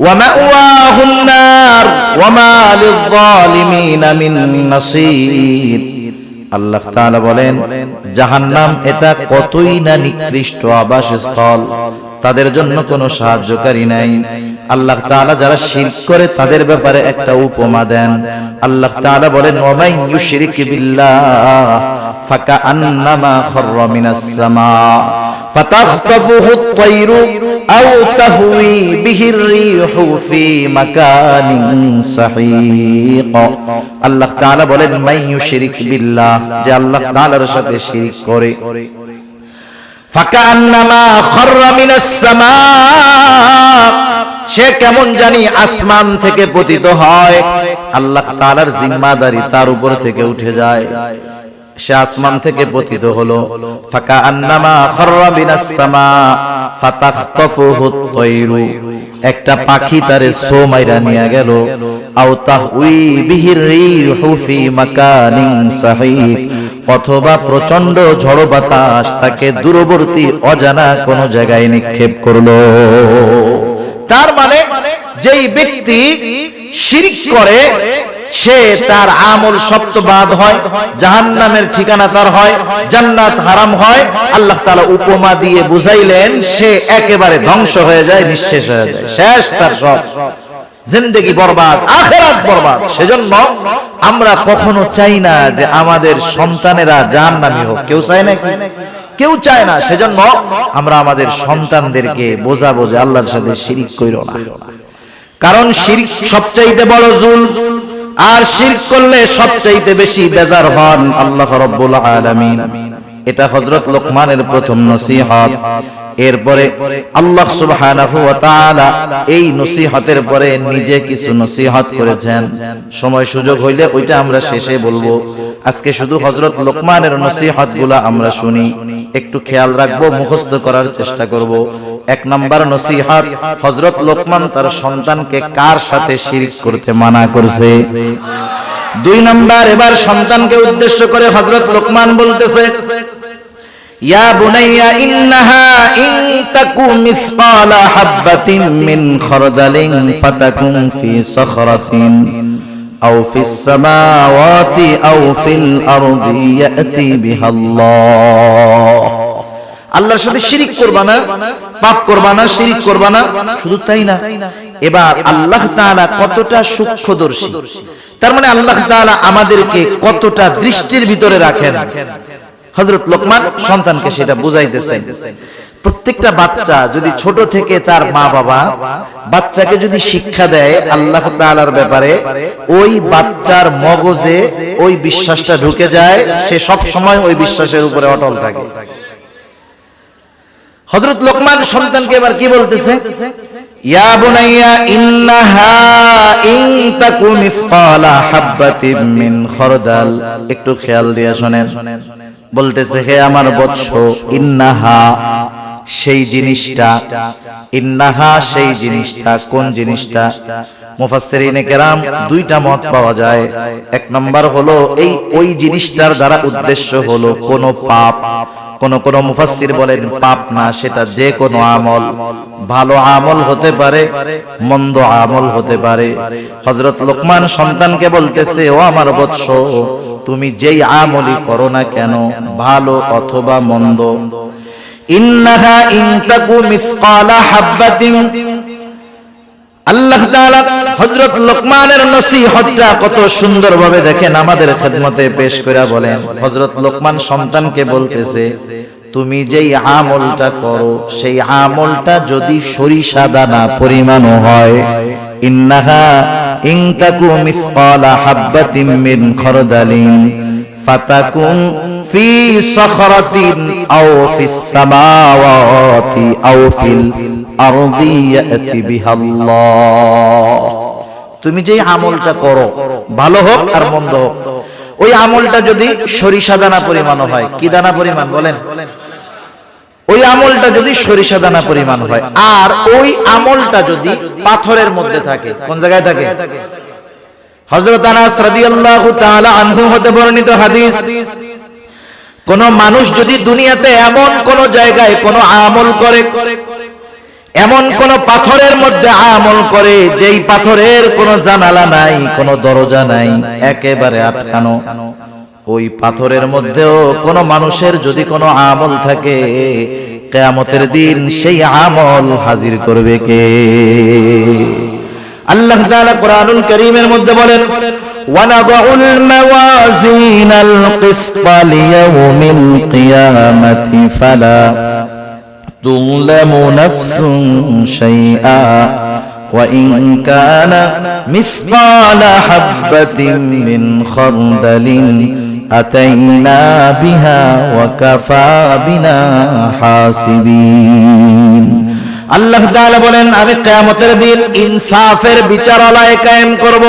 ওয়া মাওয়াহুন নার ওয়া মা লিয-যালিমিনা মিন নাসীর, আল্লাহ তাআলা বলেন জাহান্নাম এটা কতই না নিকৃষ্ট আবাসস্থল, তাদের জন্য কোনো সাহায্যকারী নাই। আল্লাহ তাআলা যারা শিরক করে তাদের ব্যাপারে একটা উপমা দেন। আল্লাহ তাআলা বলেন ওয়ামান ইউশরিক বিল্লাহ ফাকাআন্নামা খাররা মিনাস সামা ফাতাখতাফুহু আত-তায়রু আও তাহওয়ি বিহির রিহু ফি মাকানিন সাহিক। আল্লাহ তাআলা বলেন মান ইউশরিক বিল্লাহ, যে আল্লাহ তাআলার সাথে শিরক করে, ফাকান্নামা খাররা মিনাস সামা, সে কেমন জানি আসমান থেকে পতিত হয়, আল্লাহ তাআলার জিম্মাদারি তার উপর থেকে উঠে যায়, সে আসমান থেকে পতিত হলো। ফাকান্নামা খাররা মিনাস সামা ফাতাখতাফুহু আত-তায়রু, একটা পাখি তারে সো মাইরা নিয়ে গেল, আও তাহউই বিহির রিহু ফি মাকানিন সাহিক, অথবা প্রচন্ড ঝড় বাতাস তাকে দূরবর্তী অজানা কোন জায়গায় নিক্ষেপ করলো। তার মানে যেই ব্যক্তি শিরক করে সে তার আমল সপ্তবাদ হয়, জাহান্নামের ঠিকানা তার হয়, জান্নাত হারাম হয়। আল্লাহ তাআলা উপমা দিয়ে বুঝাইলেন সে একেবারে ধ্বংস হয়ে যায়, নিঃশেষ হয়ে যায়, শেষ তার সব, জিন্দেগি বরবাদ, আখিরাত বরবাদ। সেজন্য আমরা কখনো চাই না যে আমাদের সন্তানেরা জাহান্নামী হোক, কেউ চায় না, কেউ চায় না। সেজন্য আমরা আমাদের সন্তানদেরকে বোঝাবো যে আল্লাহর সাথে শিরক কইরো না, কারণ শিরক সবচাইতে বড় জুলম, আর শিরক করলে সবচাইতে বেশি বেজার হন আল্লাহ রাব্বুল আলামিন। এটা হযরত লোকমানের প্রথম নসিহত। এরপরে আল্লাহ সুবহানাহু ওয়া তাআলা এই নসিহতের পরে নিজে কিছু নসিহত করেছেন, সময় সুযোগ হইলে ওইটা আমরা শেষে বলবো। আজকে শুধু হযরত লোকমানের নসিহতগুলো আমরা শুনি, একটু খেয়াল রাখবো, মুখস্থ করার চেষ্টা করব। এক নাম্বার নসিহত, হযরত লোকমান তার সন্তানকে কার সাথে শিরক করতে মানা করছে। দুই নাম্বার, এবার সন্তানকে উদ্দেশ্য করে হযরত লোকমান বলতেছে ইয়া বুনাইয়া ইন্নাহা ইন তাকু মিসকালা হাববাতিন মিন খারদালিন ফাতাকুন ফি সাখরাতিন আও ফিস সামাওয়াতি আও ফিল আরদি ইয়াতি বিহাল্লাহ। আল্লাহর সাথে শিরক করবা না, পাপ করবা না, শিরক করবা না। শুধু তাই না, এবার আল্লাহ তাআলা কতটা সূক্ষ্মদর্শী, তার মানে আল্লাহ তাআলা আমাদেরকে কতটা দৃষ্টির ভিতরে রাখেন। হযরত লোকমান সন্তানকে সেটা বুঝাইতেছেন। প্রত্যেকটা বাচ্চা যদি ছোট থেকে তার মা বাবা বাচ্চাকে যদি শিক্ষা দেয় আল্লাহ তাআলার ব্যাপারে, ওই বাচ্চার মগজে ওই বিশ্বাসটা ঢুকে যায়, সে সব সময় ওই বিশ্বাসের উপরে অটল থাকে। হযরত লোকমান সন্তানকে এবার কি বলতেছে, ইয়া বুনাইয়া ইন্নাহা ইন তাকু মিসকালা হাববাতিন মিন খারদাল। একটু খেয়াল দিয়ে শুনেন, বলতেছে হে আমার বৎস, ইন্নাহা সেই জিনিসটা, ইন্নাহা সেই জিনিসটা, কোন জিনিসটা? মুফাসসিরিনে কেরাম দুইটা মত পাওয়া যায়। এক নাম্বার হলো এই ওই জিনিসটার দ্বারা উদ্দেশ্য হলো কোন পাপ। কোন কোন মুফাসসির বলেন পাপ না, সেটা যে কোনো আমল, ভালো আমল হতে পারে, মন্দ আমল হতে পারে। হযরত লোকমান সন্তানকে বলতেছে ও আমার বৎস, তুমি যেই আমলই করো না কেন, ভালো অথবা মন্দ, ইন্নাহা ইন তাকু মিসকালা হাববাতিন। আল্লাহ তাআলা হযরত লোকমানের নসিহতটা কত সুন্দরভাবে দেখেন আমাদের খেদমতে পেশ করে বলেন। হযরত লোকমান সন্তানকে বলতেছে তুমি যেই আমলটা করো সেই আমলটা যদি সরিষা দানা পরিমাণও হয়, ইন্নাহা ইন তাকু মিসকালা হাববাতিন মিন খারদালিন ফাতাকুন ফি সাখরাতিন আও ফিস সামাওয়াতি আও ফিল আরদি ইয়াতি বিহাল্লাহ। তুমি যেই আমলটা করো, ভালো হোক আর মন্দ হোক, ওই আমলটা যদি সরিষা দানা পরিমাণ হয়, কি দানা পরিমাণ বলেন? ওই আমলটা যদি সরিষা দানা পরিমাণ হয়, আর ওই আমলটা যদি পাথরের মধ্যে থাকে, কোন জায়গায় থাকে? হযরত আনাস রাদিয়াল্লাহু তাআলা আনহু হতে বর্ণিত হাদিস, কোন মানুষ যদি দুনিয়াতে এমন কোন জায়গায় কোন আমল করে, এমন কোন পাথরের মধ্যে আমল করে যেই পাথরের কোন জানালা নাই, কোন দরজা নাই, একেবারে আটকানো, ওই পাথরের মধ্যেও কোন মানুষের যদি কোনো আমল থাকে, কিয়ামতের দিন সেই আমল হাজির করবে কে? আল্লাহ তাআলা কোরআনুল কারীমের মধ্যে বলেন, ওয়ানাদাউল মাওয়াজিনাল কিসতা লিয়াউমিল কিয়ামাতি ফালা তুযলামু নাফসুন শাইআ ওয়া ইন কানা মিসকালা হাববাতিন মিন খারদালিন আতাইনা বিহা ওয়া কাফা বিনা হাসিবিন। আল্লাহ তাআলা বলেন, আমি কিয়ামতের দিন ইনসাফের বিচারালয় কায়েম করব,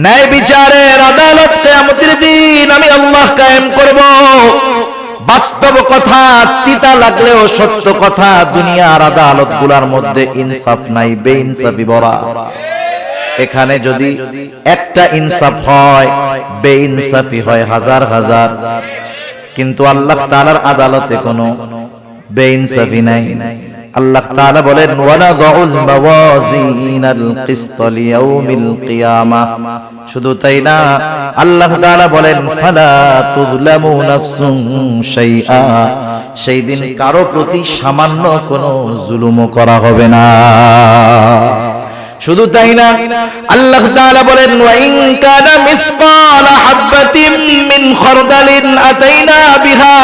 ন্যায় বিচারের আদালত কিয়ামতের দিন আমি আল্লাহ কায়েম করব। বাস্তব কথা, তিতা লাগলেও সত্য কথা, দুনিয়ার আদালতগুলোর মধ্যে ইনসাফ নাই, বেইনসাফি ভরা। এখানে যদি একটা ইনসাফ হয়, বেইনসাফি হয় হাজার হাজার, কিন্তু আল্লাহ তাআলার আদালতে কোনো বেইনসাফি নাই। আল্লাহ তাআলা বলেন, ওয়ানাদাউল মাওয়াজিনাল কিসতা লিয়াউমিল কিয়ামাহ। শুধু তাই না, আল্লাহ তাআলা বলেন, ফালা তুযলামু নাফসুন শাইআ। সেই দিন কারো প্রতি সামান্য কোনো জুলুমও করা হবে না। শুধু তাই না, আল্লাহ তাআলা বলেন, ওয়া ইন কানা মিসকালা হাববাতিন মিন খারদালিন আতাইনা বিহা।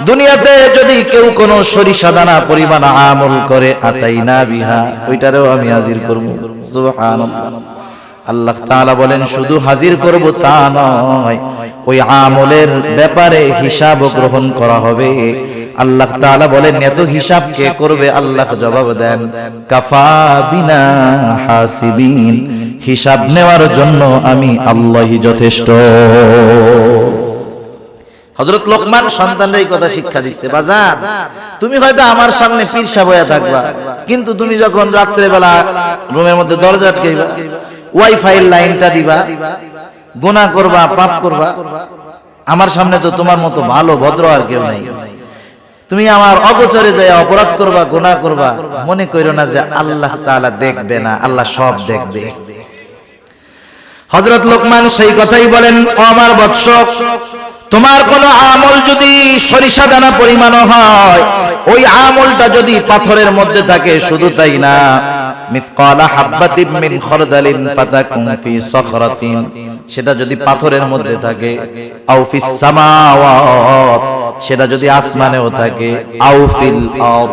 দুনিয়াতে যদি কেউ কোনো সরিষা দানা পরিমাণ আমল করে, আতাইনা বিহা, ওইটারও আমি হাজির করব। সুবহানাল্লাহ। আল্লাহ তাআলা বলেন, শুধু হাজির করব তা নয়, ওই আমলের ব্যাপারে হিসাব গ্রহণ করা হবে। আল্লাহ তাআলা বলেন, এত হিসাব কে করবে? আল্লাহ জবাব দেন, কাফা বিনা হাসিবিন। হিসাব নেওয়ার জন্য আমি আল্লাহই যথেষ্ট। হযরত লোকমান সন্তানদের এই কথা শিক্ষা দিচ্ছে, বাজার তুমি হয়তো আমার সামনে পীর সাহেব হয়ে থাকবা, কিন্তু তুমি যখন রাত্রে বেলা রুমের মধ্যে দরজা আটকাইবা, ওয়াইফাই লাইনটা দিবা, গুনাহ করবা, পাপ করবা, আমার সামনে তো তোমার মতো ভালো ভদ্র আর কেউ নাই। তুমি আমার অগোচরে যায় অপরাধ করবা, গুনাহ করবা, মনে কইরো না যে আল্লাহ তাআলা দেখবে না, আল্লাহ সব দেখবে। হযরত লোকমান সেই কথাই বলেন, ও আমার বৎস, তোমার কোন আমল যদি সরিষা দানা পরিমাণ হয়, ওই আমলটা যদি পাথরের মধ্যে থাকে, শুধু তাই না, মিসকালা হাববাতিন মিন খারদালিন ফাতাকুন ফি সখরাতিন, সেটা যদি পাথরের মধ্যে থাকে, আও ফিস সামাওয়াত, সেটা যদি আসমানেও থাকে, আও ফিল আরদ,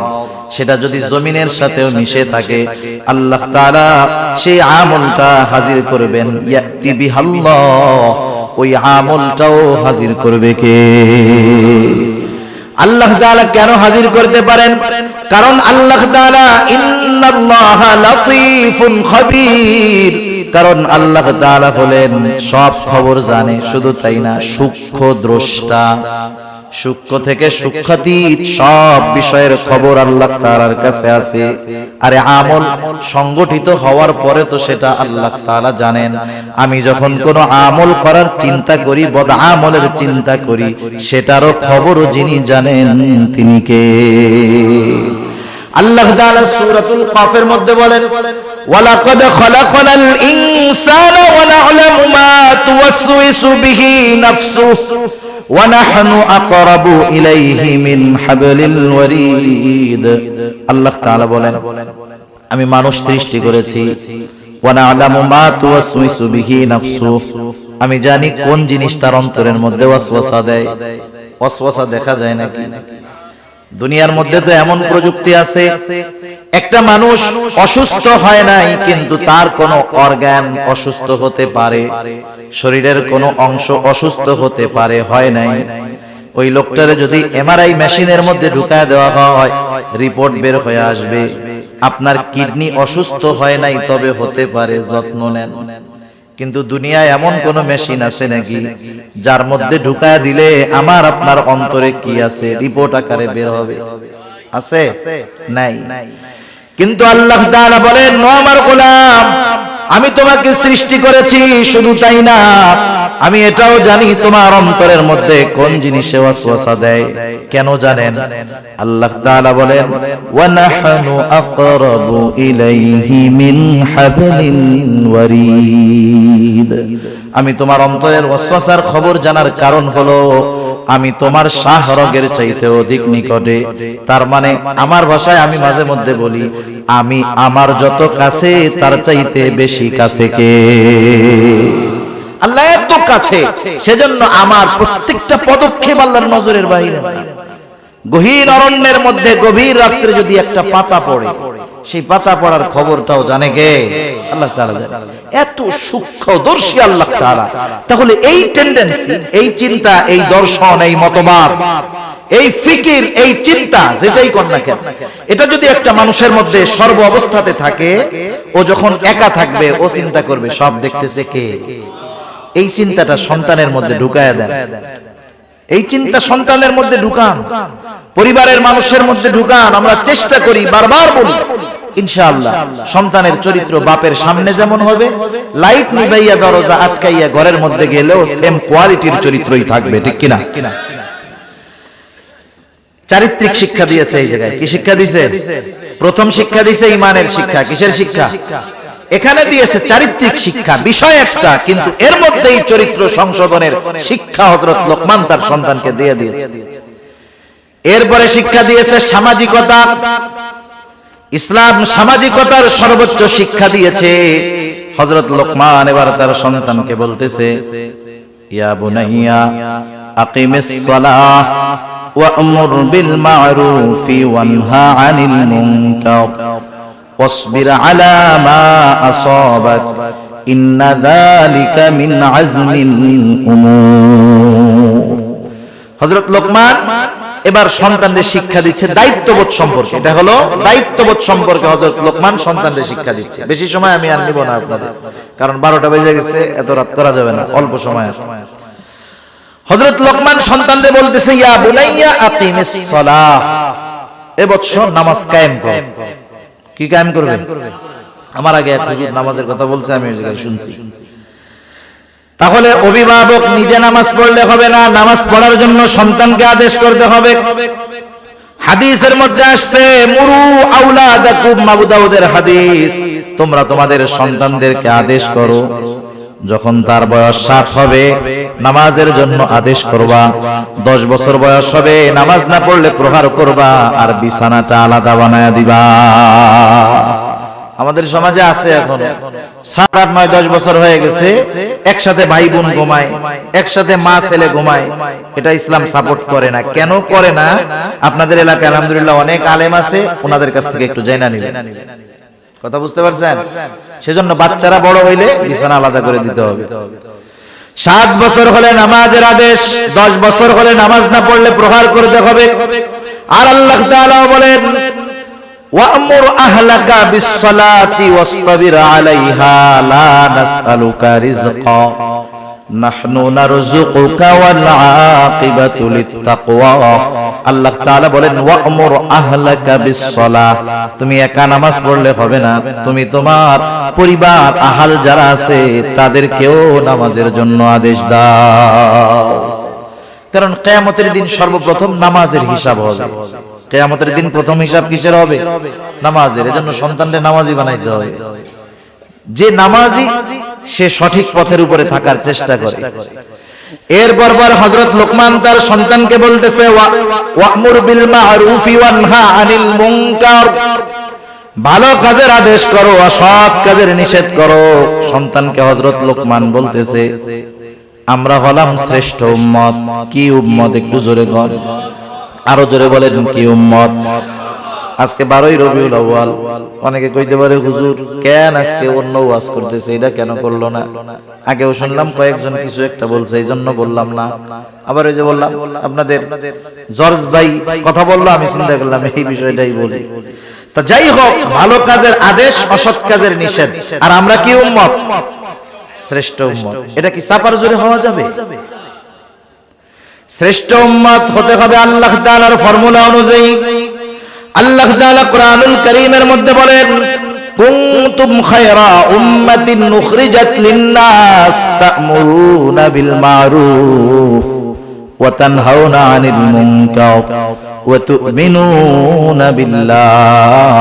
সেটা যদি জমিনের সাথেও মিশে থাকে, আল্লাহ তাআলা সেই আমলটা হাজির করবেন। ইয়াতি বিহাল্লাহ, ওই আমলটাও হাজির করবে কে? আল্লাহ তাআলা কেন হাজির করতে পারেন? কারণ আল্লাহ তাআলা ইন্নাল্লাহা লাতীফুন খাবীর, কারণ আল্লাহ তাআলা হলেন সব খবর জানে। শুধু তাই না, সূক্ষ্ম দ্রষ্টা, সূক্ষ্ম থেকে সূক্ষ্মাতীত সব বিষয়ের খবর আল্লাহ তাআলার কাছে আছে। আরে আমল সংগঠিত হওয়ার পরে তো সেটা আল্লাহ তাআলা জানেন। আমি যখন কোনো আমল করার চিন্তা করি, বদ আমলের চিন্তা করি, সেটারও খবরও যিনি জানেন তিনি কে? আল্লাহ তাআলা সূরাতুল কাফের মধ্যে বলেন, ওয়ালাকাদ খালাকনাল ইনসানা ওয়া না'লামু মা তুওয়াসওয়িসু বিহি নাফসুহু ওয়া নাহনু আকরাবু ইলাইহি মিন হাবলিল ওয়ারিদ। আল্লাহ তাআলা বলেন, আমি মানুষ সৃষ্টি করেছি, ওয়া না'লামু মা তুওয়াসওয়িসু বিহি নাফসুহু, আমি জানি কোন জিনিস তার অন্তরের মধ্যে ওয়াসওয়াসা দেয়। ওয়াসওয়াসা দেখা যায় নাকি? দুনিয়ার মধ্যে তো এমন প্রযুক্তি আছে, একটা মানুষ অসুস্থ হয় নাই, কিন্তু তার কোনো অর্গান অসুস্থ হতে পারে, শরীরের কোনো অংশ অসুস্থ হতে পারে, হয় নাই। ওই লোকটারে যদি এমআরআই মেশিনের মধ্যে ঢুকায় দেওয়া হয়, রিপোর্ট বের হয়ে আসবে আপনার কিডনি অসুস্থ হয় নাই, তবে হতে পারে, যত্ন নেন। কিন্তু দুনিয়ায় এমন কোন মেশিন আছে নাকি যার মধ্যে ঢুকায় দিলে আমার আপনার অন্তরে কি আছে রিপোর্ট আকারে বের হবে? আছে? নাই। কিন্তু আল্লাহ তাআলা বলেন, ও আমার গোলাম, আমি তোমাকে সৃষ্টি করেছি, শুধু তাই না, আমি এটাও জানি তোমার অন্তরের মধ্যে কোন জিনিসে ওয়াসওয়াসা দেয়। কেন জানেন? আল্লাহ তাআলা বলেন ওয়া নাহনু আকরাবু ইলাইহি মিন হাবলিল ওয়ারিদ। আমি তোমার অন্তরের ওয়াসওয়াসার খবর জানার কারণ হলো আমি তোমার শাহরগের চাইতে অধিক নিকটে। তার মানে আমার ভাষায় আমি মাঝে মধ্যে বলি আমি আমার যত কাছে তার চাইতে বেশি কাছে কে? আল্লাহ এত কাছে, সেজন্য আমার প্রত্যেকটা পদক্ষেপ আল্লাহর নজরের বাইরে না। গহীন অরণ্যের মধ্যে গভীর রাত্রে যদি একটা পাতা পড়ে, সেই পাতা পড়ার খবরটাও জানে কে? আল্লাহ তাআলা জানে। এত সূক্ষ্মদর্শী আল্লাহ তাআলা। তাহলে এই টেন্ডেন্সি, এই চিন্তা, এই দর্শন, এই মতবাদ, এই ফিকির, এই চিন্তা যেটাই কর না কেন, এটা যদি একটা মানুষের মধ্যে সর্ব অবস্থাতে থাকে, ও যখন একা থাকবে ও চিন্তা করবে সব দেখতেছে কে? এই চিন্তাটা সন্তানের মধ্যে ঢুকায়া দেন। এই চিন্তা সন্তানের মধ্যে ঢুকান, পরিবারের মানুষের মধ্যে ঢুকান। আমরা চেষ্টা করি, বারবার বলি, ইনশাআল্লাহ সন্তানের চরিত্র বাপের সামনে যেমন হবে, লাইট নিভাইয়া দরজা আটকাইয়া ঘরের মধ্যে গেলেও সেম কোয়ালিটির চরিত্রই থাকবে। ঠিক কিনা? চারিত্রিক শিক্ষা দিয়েছে এই জায়গায়। কি শিক্ষা দিয়েছে? প্রথম শিক্ষা দিয়েছে ঈমানের শিক্ষা। কিসের শিক্ষা? এখানে দিয়েছে চারিত্রিক শিক্ষা, বিষয় একটা, কিন্তু এর মধ্যেই চরিত্র সংশোধনের শিক্ষা হযরত লোকমান তার সন্তানকে দিয়ে দিয়েছে। এরপরে শিক্ষা দিয়েছে সামাজিকতা। ইসলাম সামাজিকতার সর্বোচ্চ শিক্ষা দিয়েছে। হযরত লোকমান এবার তার সন্তানকে বলতেছে ইয়া বুনাইয়া আকিমিস সালাহ ওয়া'মুর বিল মা'রুফি ওয়ানহা আনিল মুনকার ওয়াসবির আলা মা আসাবাক ইন্না যালিকা মিন আজমিল উমুর। হযরত লোকমান এবার সন্তানদের শিক্ষা দিচ্ছে দায়িত্ববোধ সম্পর্কে। এটা হলো দায়িত্ববোধ সম্পর্কে হযরত লোকমান সন্তানদের শিক্ষা দিচ্ছে। বেশি সময় আমি আর নিব না আপনাদের, কারণ 12টা বেজে গেছে, এত রাত করা যাবে না, অল্প সময় আছে। হযরত লোকমান সন্তানদের বলতেছে ইয়া বুনাইয়া আকিমিস সালাহ, এ বৎস নামাজ কায়েম কর। কি কায়েম করবেন? আমার আগে এক হুজুর নামাজের কথা বলছে, আমি ওই জায়গায় শুনছি। তাহলে অভিভাবক নিজে নামাজ পড়লে হবে না, নামাজ পড়ার জন্য সন্তানকে আদেশ করতে হবে। হাদিসের মধ্যে আসছে মুরু আওলাদাকুম, আবু দাউদের হাদিস, তোমরা তোমাদের সন্তানদেরকে আদেশ করো যখন তার বয়স 7 হবে নামাজের জন্য আদেশ করবা, 10 বছর বয়স হবে নামাজ না পড়লে প্রহার করবা, আর বিছানাটা আলাদা বানায়া দিবা। আমাদের সমাজে আছে এখন 7, 8, 9, 10 বছর হয়ে গেছে, একসাথে ভাই বোন ঘুমায়, একসাথে মা ছেলে ঘুমায়। এটা ইসলাম সাপোর্ট করে না। কেন করে না? আপনাদের এলাকায় আলহামদুলিল্লাহ অনেক আলেম আছে, ওনাদের কাছ থেকে একটু জেনে নিবেন। কথা বুঝতে পারছেন? সেজন্য বাচ্চারা বড় হইলে বিছানা আলাদা করে দিতে হবে। 7 বছর হলে নামাজের আদেশ, 10 বছর হলে নামাজ না পড়লে প্রহার করতে হবে। আর আল্লাহ তাআলা বলেন ওয়া'মুর আহলাকা বিস-সালাতি ওয়াসতাবির আলাইহা লা নাসআলুকা রিজকা নাহনু নারযুকুকা ওয়াল আকিবাতু লিত-তাকওয়া। আল্লাহ তাআলা বলেন ওয়া'মুর আহলাকা বিস-সালাহ, তুমি একা নামাজ পড়লে হবে না, তুমি তোমার পরিবার আহাল যারা আছে তাদেরকেও নামাজের জন্য আদেশ দাও। কারণ কিয়ামতের দিন সর্বপ্রথম নামাজের হিসাব হবে। কিয়ামতের দিন প্রথম হিসাব কিসের হবে? নামাজের। এজন্য সন্তানদের নামাজি বানাইতে হবে। যে নামাজি সে সঠিক পথের উপরে থাকার চেষ্টা করে। এরপর হযরত লোকমান তার সন্তানকে বলতেছে ওয়া'মুর বিল মা'রুফি ওয়ানহা আনিল মুনকার, ভালো কাজের আদেশ করো, অসৎ কাজের নিষেধ করো। সন্তানকে হযরত লোকমান বলতেছে আমরা হলাম শ্রেষ্ঠ উম্মত। কি উম্মত? একটু জোরে বল, আরো জোরে বলেন কি উম্মত? আজকে 12ই রবিউল আউয়াল। অনেকে কইতে পারে হুজুর কেন আজকে অন্য ওয়াজ করতেছে, এটা কেন করলো না? আগেও শুনলাম কয়েকজন কিছু একটা বলছে, এই জন্য বললাম না। আবার ওই যে বললাম আপনাদের জর্জ ভাই কথা বললো, আমি চিন্তা করলাম এই বিষয়টাই বলি। তা যাই হোক, ভালো কাজের আদেশ, অসৎ কাজের নিষেধ। আর আমরা কি উম্মত? শ্রেষ্ঠ উম্মত। এটা কি চাপার জোরে হওয়া যাবে? শ্রেষ্ঠ উম্মত হতে হবে আল্লাহ তাআলার ফর্মুলা অনুযায়ী। আল্লাহ তাআলা কোরআনুল কারীমের মধ্যে বলেন কুনতুম খায়রা উম্মাতিন উখরিজাত লিন-নাস তা'মুরুনা বিল মা'রুফ ওয়া তানহাউনা আনিল মুনকার ওয়া তু'মিনুনা বিল্লাহ।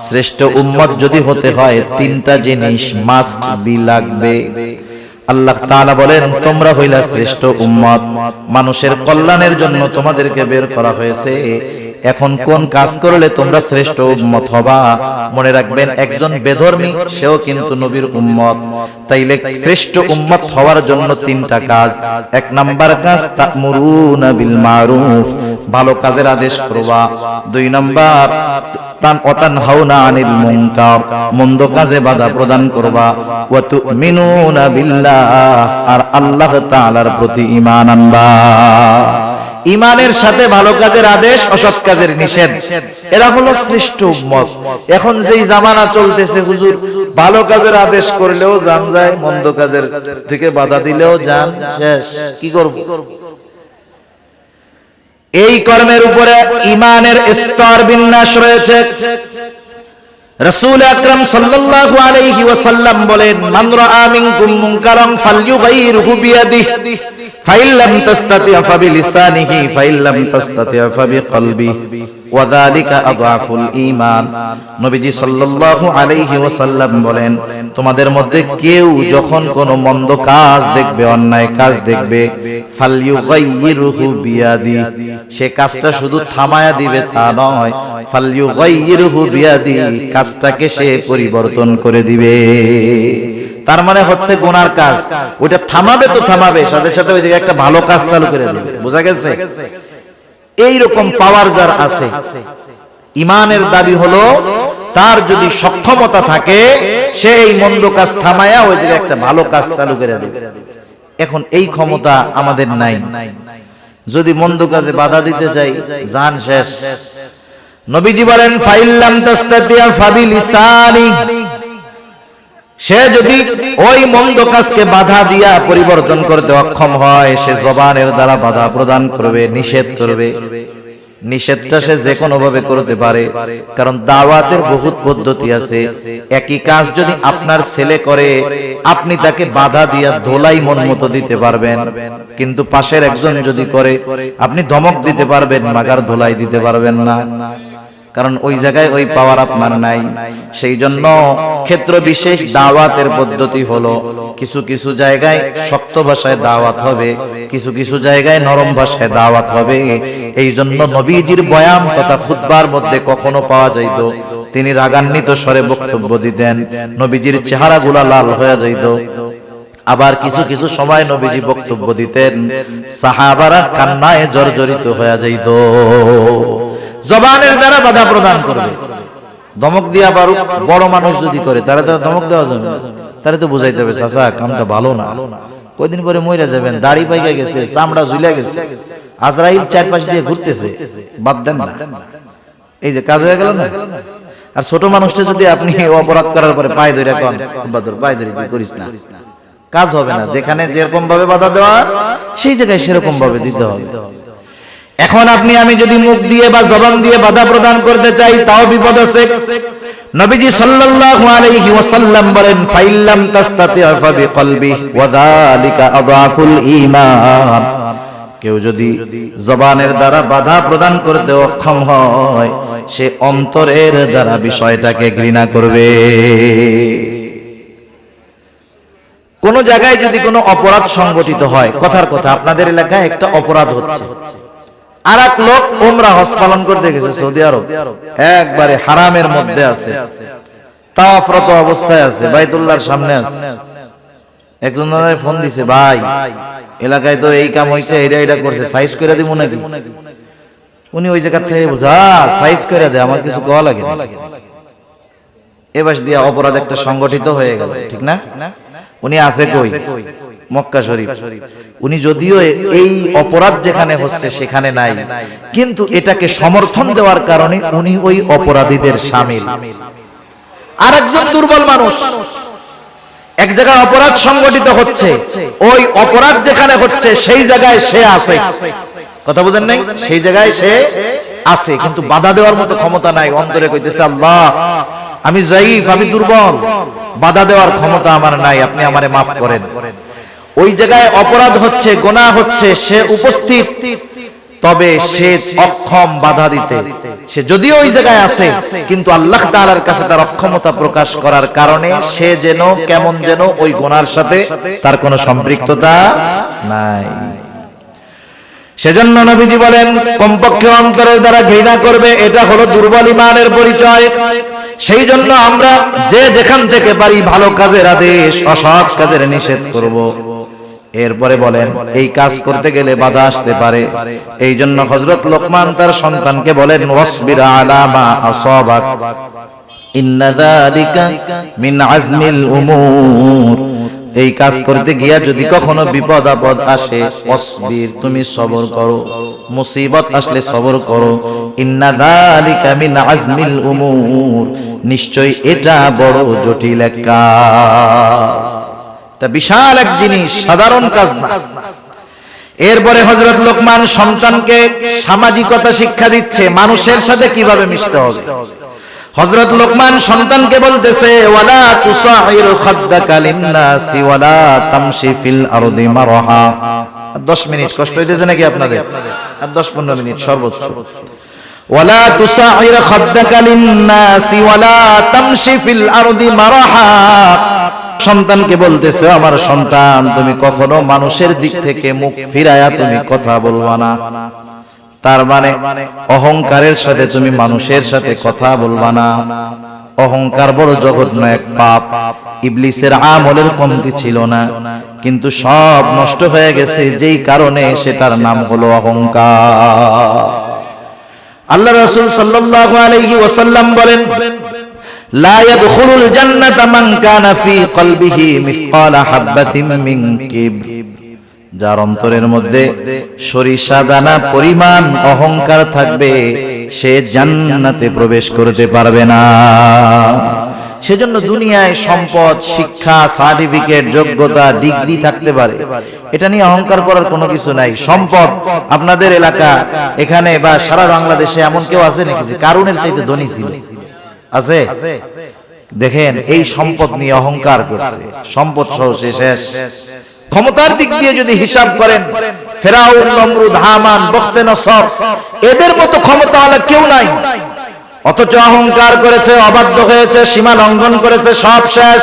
শ্রেষ্ঠ উম্মত যদি হতে হয় তিনটা জিনিস মাস্ট বি লাগবে। আল্লাহ তাআলা বলেন তোমরা হইলা শ্রেষ্ঠ উম্মত, মানুষের কল্যাণের জন্য তোমাদেরকে বের করা হয়েছে। এখন কোন কাজ করলে তোমরা শ্রেষ্ঠ উম্মত হবা? মনে রাখবেন একজন বেধর্মী সেও কিন্তু নবীর উম্মত। তাইলে শ্রেষ্ঠ উম্মত হওয়ার জন্য তিনটা কাজ। এক নাম্বার কাজ তা'মুরুনা বিল মারুফ, ভালো কাজের আদেশ করবা। দুই নাম্বার তানহাউনা আনিল মুনকার, মন্দ কাজে বাধা প্রদান করবা। ওয়া তু'মিনুনা বিল্লাহ, আর আল্লাহ তাআলার প্রতি ঈমান আনবা। ঈমানের সাথে ভালো কাজের আদেশ, অসৎ কাজের নিষেধ, এরা হলো শ্রেষ্ঠ উম্মত। এখন যেই জামানা চলতেছে হুজুর, ভালো কাজের আদেশ করলেও জান যায়, মন্দ কাজের থেকে বাধা দিলেও জান শেষ। কি করব? এই কর্মের উপরে ঈমানের স্তর বিন্যাস রয়েছে। রাসূল আকরাম সাল্লাল্লাহু আলাইহি ওয়াসাল্লাম বলেন, মান রাআ মিনকুম মুনকারান ফালইয়ুগাইয়িরহু বিয়াদিহি ফাইন লাম তাসতাতি' ফাবিলিসানিহি ফাইন লাম তাসতাতি' ফাবিকলবিহি ওয়া যালিকা আযআফুল ঈমান। নবীজি সাল্লাল্লাহু আলাইহি ওয়াসাল্লাম বলেন, তোমাদের মধ্যে কেউ যখন কোনো মন্দ কাজ দেখবে, অন্যায় কাজ দেখবে, ফালইয়ুগাইয়িরহু বিয়াদিহি, সে কাজটা শুধু থামায়া দিবে তা নয়, ফালইয়ুগাইয়িরহু বিয়াদিহি, কাজটাকে সে পরিবর্তন করে দিবে। তার মানে হচ্ছে গুনার কাজ, ওইটা থামাবে তো থামাবে, সাথে সাথে ওই দিকে একটা ভালো কাজ চালু করে দিবে। বোঝা গেছে? এইরকম পাওয়ার যার আছে, ঈমানের দাবি হলো তার যদি সক্ষমতা থাকে সে এই মন্দ কাজ থামায়া ওই দিকে একটা ভালো কাজ চালু করে দিবে। এখন এই ক্ষমতা আমাদের নাই। যদি মন্দ কাজে বাধা দিতে যাই, জান শেষ। নবীজি বলেন, ফাইন লাম তাসতাতি' ফাবিলিসানিহি, সে যদি ওই মন্দ কাজকে বাধা দিয়া পরিবর্তন করতে অক্ষম হয়, সে জবানের দ্বারা বাধা প্রদান করবে, নিষেধ করবে। নিষেধটা সে যে কোনো ভাবে করতে পারে, কারণ দাওয়াতের বহুত পদ্ধতি আছে। একই কাজ যদি আপনার ছেলে করে, আপনি তাকে বাধা দিয়া ধোলাই মন মতো দিতে পারবেন, কিন্তু পাশের একজন যদি করে, আপনি ধমক দিতে পারবেন, মাগার ধোলাই দিতে পারবেন না, কারণ ওই জায়গায় ওই পাওয়ার আপনার নাই। সেই জন্য ক্ষেত্র বিশেষ দাওয়াতের পদ্ধতি হলো, কিছু কিছু জায়গায় শক্ত ভাষায় দাওয়াত হবে, কিছু কিছু জায়গায় নরম ভাষায় দাওয়াত হবে। এই জন্য নবীজির বয়ান তথা খুতবার মধ্যে কখনো পাওয়া যাইত তিনি রাগান্বিত স্বরে বক্তব্য দিতেন, নবীজির চেহারাগুলা লাল হয়ে যাইত। আবার কিছু কিছু সময় নবীজি বক্তব্য দিতেন, সাহাবারা কান্নায় জর্জরিত হয়ে যাইত। জবানের দ্বারা বাধা প্রদান করবে। ধমক দিয়া বড় মানুষ যদি করে, তারা তো ধমক দেওয়া যাবে, তারা তো বুঝাইতে হবে, চাচা কামটা ভালো না, কয়দিন পরে মইরা যাবেন, দাড়ি পাইকা গেছে, চামড়া ঝুলে গেছে, আজরাইল চারপাশ দিয়ে ঘুরতেছে, বাদ দেন না, এই যে কাজ হয়ে গেল না। আর ছোট মানুষটা যদি আপনি অপরাধ করার পরে পায়ে ধরে কন, বাদর পায়ে ধরে তুই করিস না, কাজ হবে না। যেখানে যেরকম ভাবে বাধা দেওয়া সেই জায়গায় সেরকম ভাবে দিতে হবে। এখন আপনি আমি যদি মুখ দিয়ে বা জবান দিয়ে বাধা প্রদান করতে চাই, তাও বিপদ আছে। নবীজি সাল্লাল্লাহু আলাইহি ওয়াসাল্লাম বলেন, ফাইন লাম তাসতাতি' ফাবিকলবিহি ওয়া যালিকা আযআফুল ঈমান। কেউ যদি জবানের দ্বারা বাধা প্রদান করতে অক্ষম হয়, সে অন্তরের দ্বারা বিষয়টাকে ঘৃণা করবে। কোন জায়গায় যদি কোনো অপরাধ সংগঠিত হয়, কথার কথা আপনাদের এলাকায় একটা অপরাধ হচ্ছে, আর এক লোক উমরা হজ পালন করতে গেছে সৌদি আরব, একবারে হারামের মধ্যে আছে, তাওয়াফরত অবস্থায় আছে, বাইতুল্লাহর সামনে আছে। একজন ফোন দিছে, ভাই এলাকায় তো এই কাম হইছে, এটা করছে, সাইজ করে দিব নাকি? উনি ওই জায়গা থেকে বুঝা সাইজ করে দেয়, আমার কিছু কওয়া লাগে না। এবার দিয়া অপরাধ একটা সংগঠিত হয়ে গেল, ঠিক না? উনি আছে কই? মক্কা শরীফ। উনি যদিও এই অপরাধ যেখানে হচ্ছে সেখানে নাই, কিন্তু এটাকে সমর্থন দেওয়ার কারণে উনি ওই অপরাধীদের শামিল। আরেকজন দুর্বল মানুষ, এক জায়গায় অপরাধ সংগঠিত হচ্ছে, ওই অপরাধ যেখানে হচ্ছে সেই জায়গায় সে আছে। কথা বুঝেন নাই? সেই জায়গায় সে আছে, কিন্তু বাধা দেওয়ার মতো ক্ষমতা নাই। অন্তরে কইতেছে, আল্লাহ আমি যায়ীফ, আমি দুর্বল, বাধা দেওয়ার ক্ষমতা আমার নাই, আপনি আমারে মাফ করেন। ওই জায়গায় অপরাধ হচ্ছে, গুনাহ হচ্ছে, সে উপস্থিত, তবে সে অক্ষম বাধা দিতে। সে যদিও ওই জায়গায় আছে, কিন্তু আল্লাহ তাআলার কাছে তার অক্ষমতা প্রকাশ করার কারণে সে যেন কেমন যেন ওই গুনার সাথে তার কোনো সম্পৃক্ততা নাই। সেজন্য নবীজি বলেন, কমপক্ষে অন্তরের দ্বারা ঘৃণা করবে, এটা হলো দুর্বল ঈমানের পরিচয়। সেই জন্য আমরা যে যেখান থেকে পারি ভালো কাজের আদেশ, অসৎ কাজের নিষেধ করব। এরপরে বলেন, এই কাজ করতে গেলে বাধা আসতে পারে। এই জন্য হযরত লোকমান তার সন্তানকে বলেন, ওয়াসবির আলা মা আসাবাক ইন্না যালিকা মিন আজমিল উমুর। এই কাজ করতে গিয়া যদি কখনো বিপদ আপদ আসে, ওয়াসবির, তুমি সবর করো, মুসিবত আসলে সবর করো। ইন্না যালিকা মিন আজমিল উমুর, নিশ্চয় এটা বড় জটিল এক কাজ, এটা বিশাল এক জিনিস, সাধারণ কাজ না। এরপরে হযরত লোকমান সন্তানকে সামাজিকতা শিক্ষা দিচ্ছে, মানুষের সাথে কিভাবে মিশতে হবে। হযরত লোকমান সন্তানকে বলতেছে, ওয়ালা তুসাইর খাদ্দাকা লিন্নাসি ওয়ালা তামশি ফিল আরদি মারহা। 10 মিনিট কষ্ট হইতেছে নাকি আপনাদের? আর 10-15 মিনিট সর্বোচ্চ। ওয়ালা তুসাইর খাদ্দাকা লিন্নাসি ওয়ালা তামশি ফিল আরদি মারহা। সন্তানকে বলতেছে, আমার সন্তান, তুমি কখনো মানুষের দিক থেকে মুখ ফিরায়া তুমি কথা বলবা না। তার মানে অহংকারের সাথে তুমি মানুষের সাথে কথা বলবা না। অহংকার বড় জঘন্য এক পাপ। ইবলিসের আমলের কমতি ছিল না, কিন্তু সব নষ্ট হয়ে গেছে যেই কারণে, সেটার নাম হলো অহংকার। আল্লাহ রাসূল সাল্লাল্লাহু আলাইহি ওয়াসাল্লাম বলেন, লা ইয়াদখুলুল জান্নাতা মান কানা ফি কলবিহি মিসকালা হাববাতিন মিন কিবর। যার অন্তরের মধ্যে সরিষা দানা পরিমাণ অহংকার থাকবে, সে জান্নাতে প্রবেশ করতে পারবে না। সেজন্য দুনিয়ায় সম্পদ, শিক্ষা, সার্টিফিকেট, যোগ্যতা, ডিগ্রি থাকতে পারে, এটা নিয়ে অহংকার করার কোনো কিছু নাই। সম্পদ, আপনাদের এলাকা এখানে বা সারা বাংলাদেশে এমন কেউ আছে নাকি যে কারুনের চাইতে ধনী ছিল? আছে? দেখেন, এই সম্পদ নিয়ে অহংকার করছে, সম্পদ সহ সে শেষ। ক্ষমতার দিক দিয়ে যদি হিসাব করেন, ফেরাউন, নমরুদ, হামান, বখতে নসর, এদের মতো ক্ষমতাওয়ালা কেউ নাই। অথচ অহংকার করেছে, অবাধ্য হয়েছে, সীমা লঙ্ঘন করেছে, সব শেষ।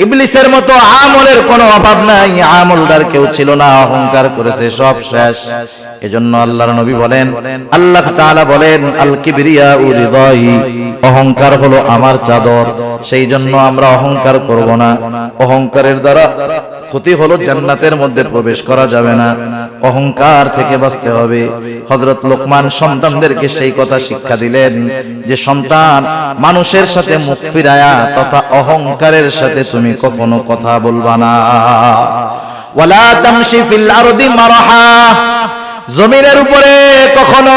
ইবলিসের মতো আমলের কোনো অভাব নাই, আমলদার কেউ ছিল না, অহংকার করেছে, সব শেষ। এজন্য আল্লাহর নবী বলেন, আল্লাহ তাআলা বলেন, আল কিবরিয়াউ রিদাই, অহংকার হলো আমার চাদর। সেই জন্য আমরা অহংকার করব না। অহংকারের দ্বারা ক্ষতি হলো, জান্নাতের মধ্যে প্রবেশ করা যাবে না। অহংকার থেকে বাঁচতে হবে। হযরত লোকমান সন্তানদেরকে সেই কথা শিক্ষা দিলেন যে, সন্তান, মানুষের সাথে মুখ ফিরায়া তথা অহংকারের সাথে তুমি কখনো কথা বলবা না। ওয়ালা তামশি ফিল আরদি মারহা, জমিনের উপরে কখনো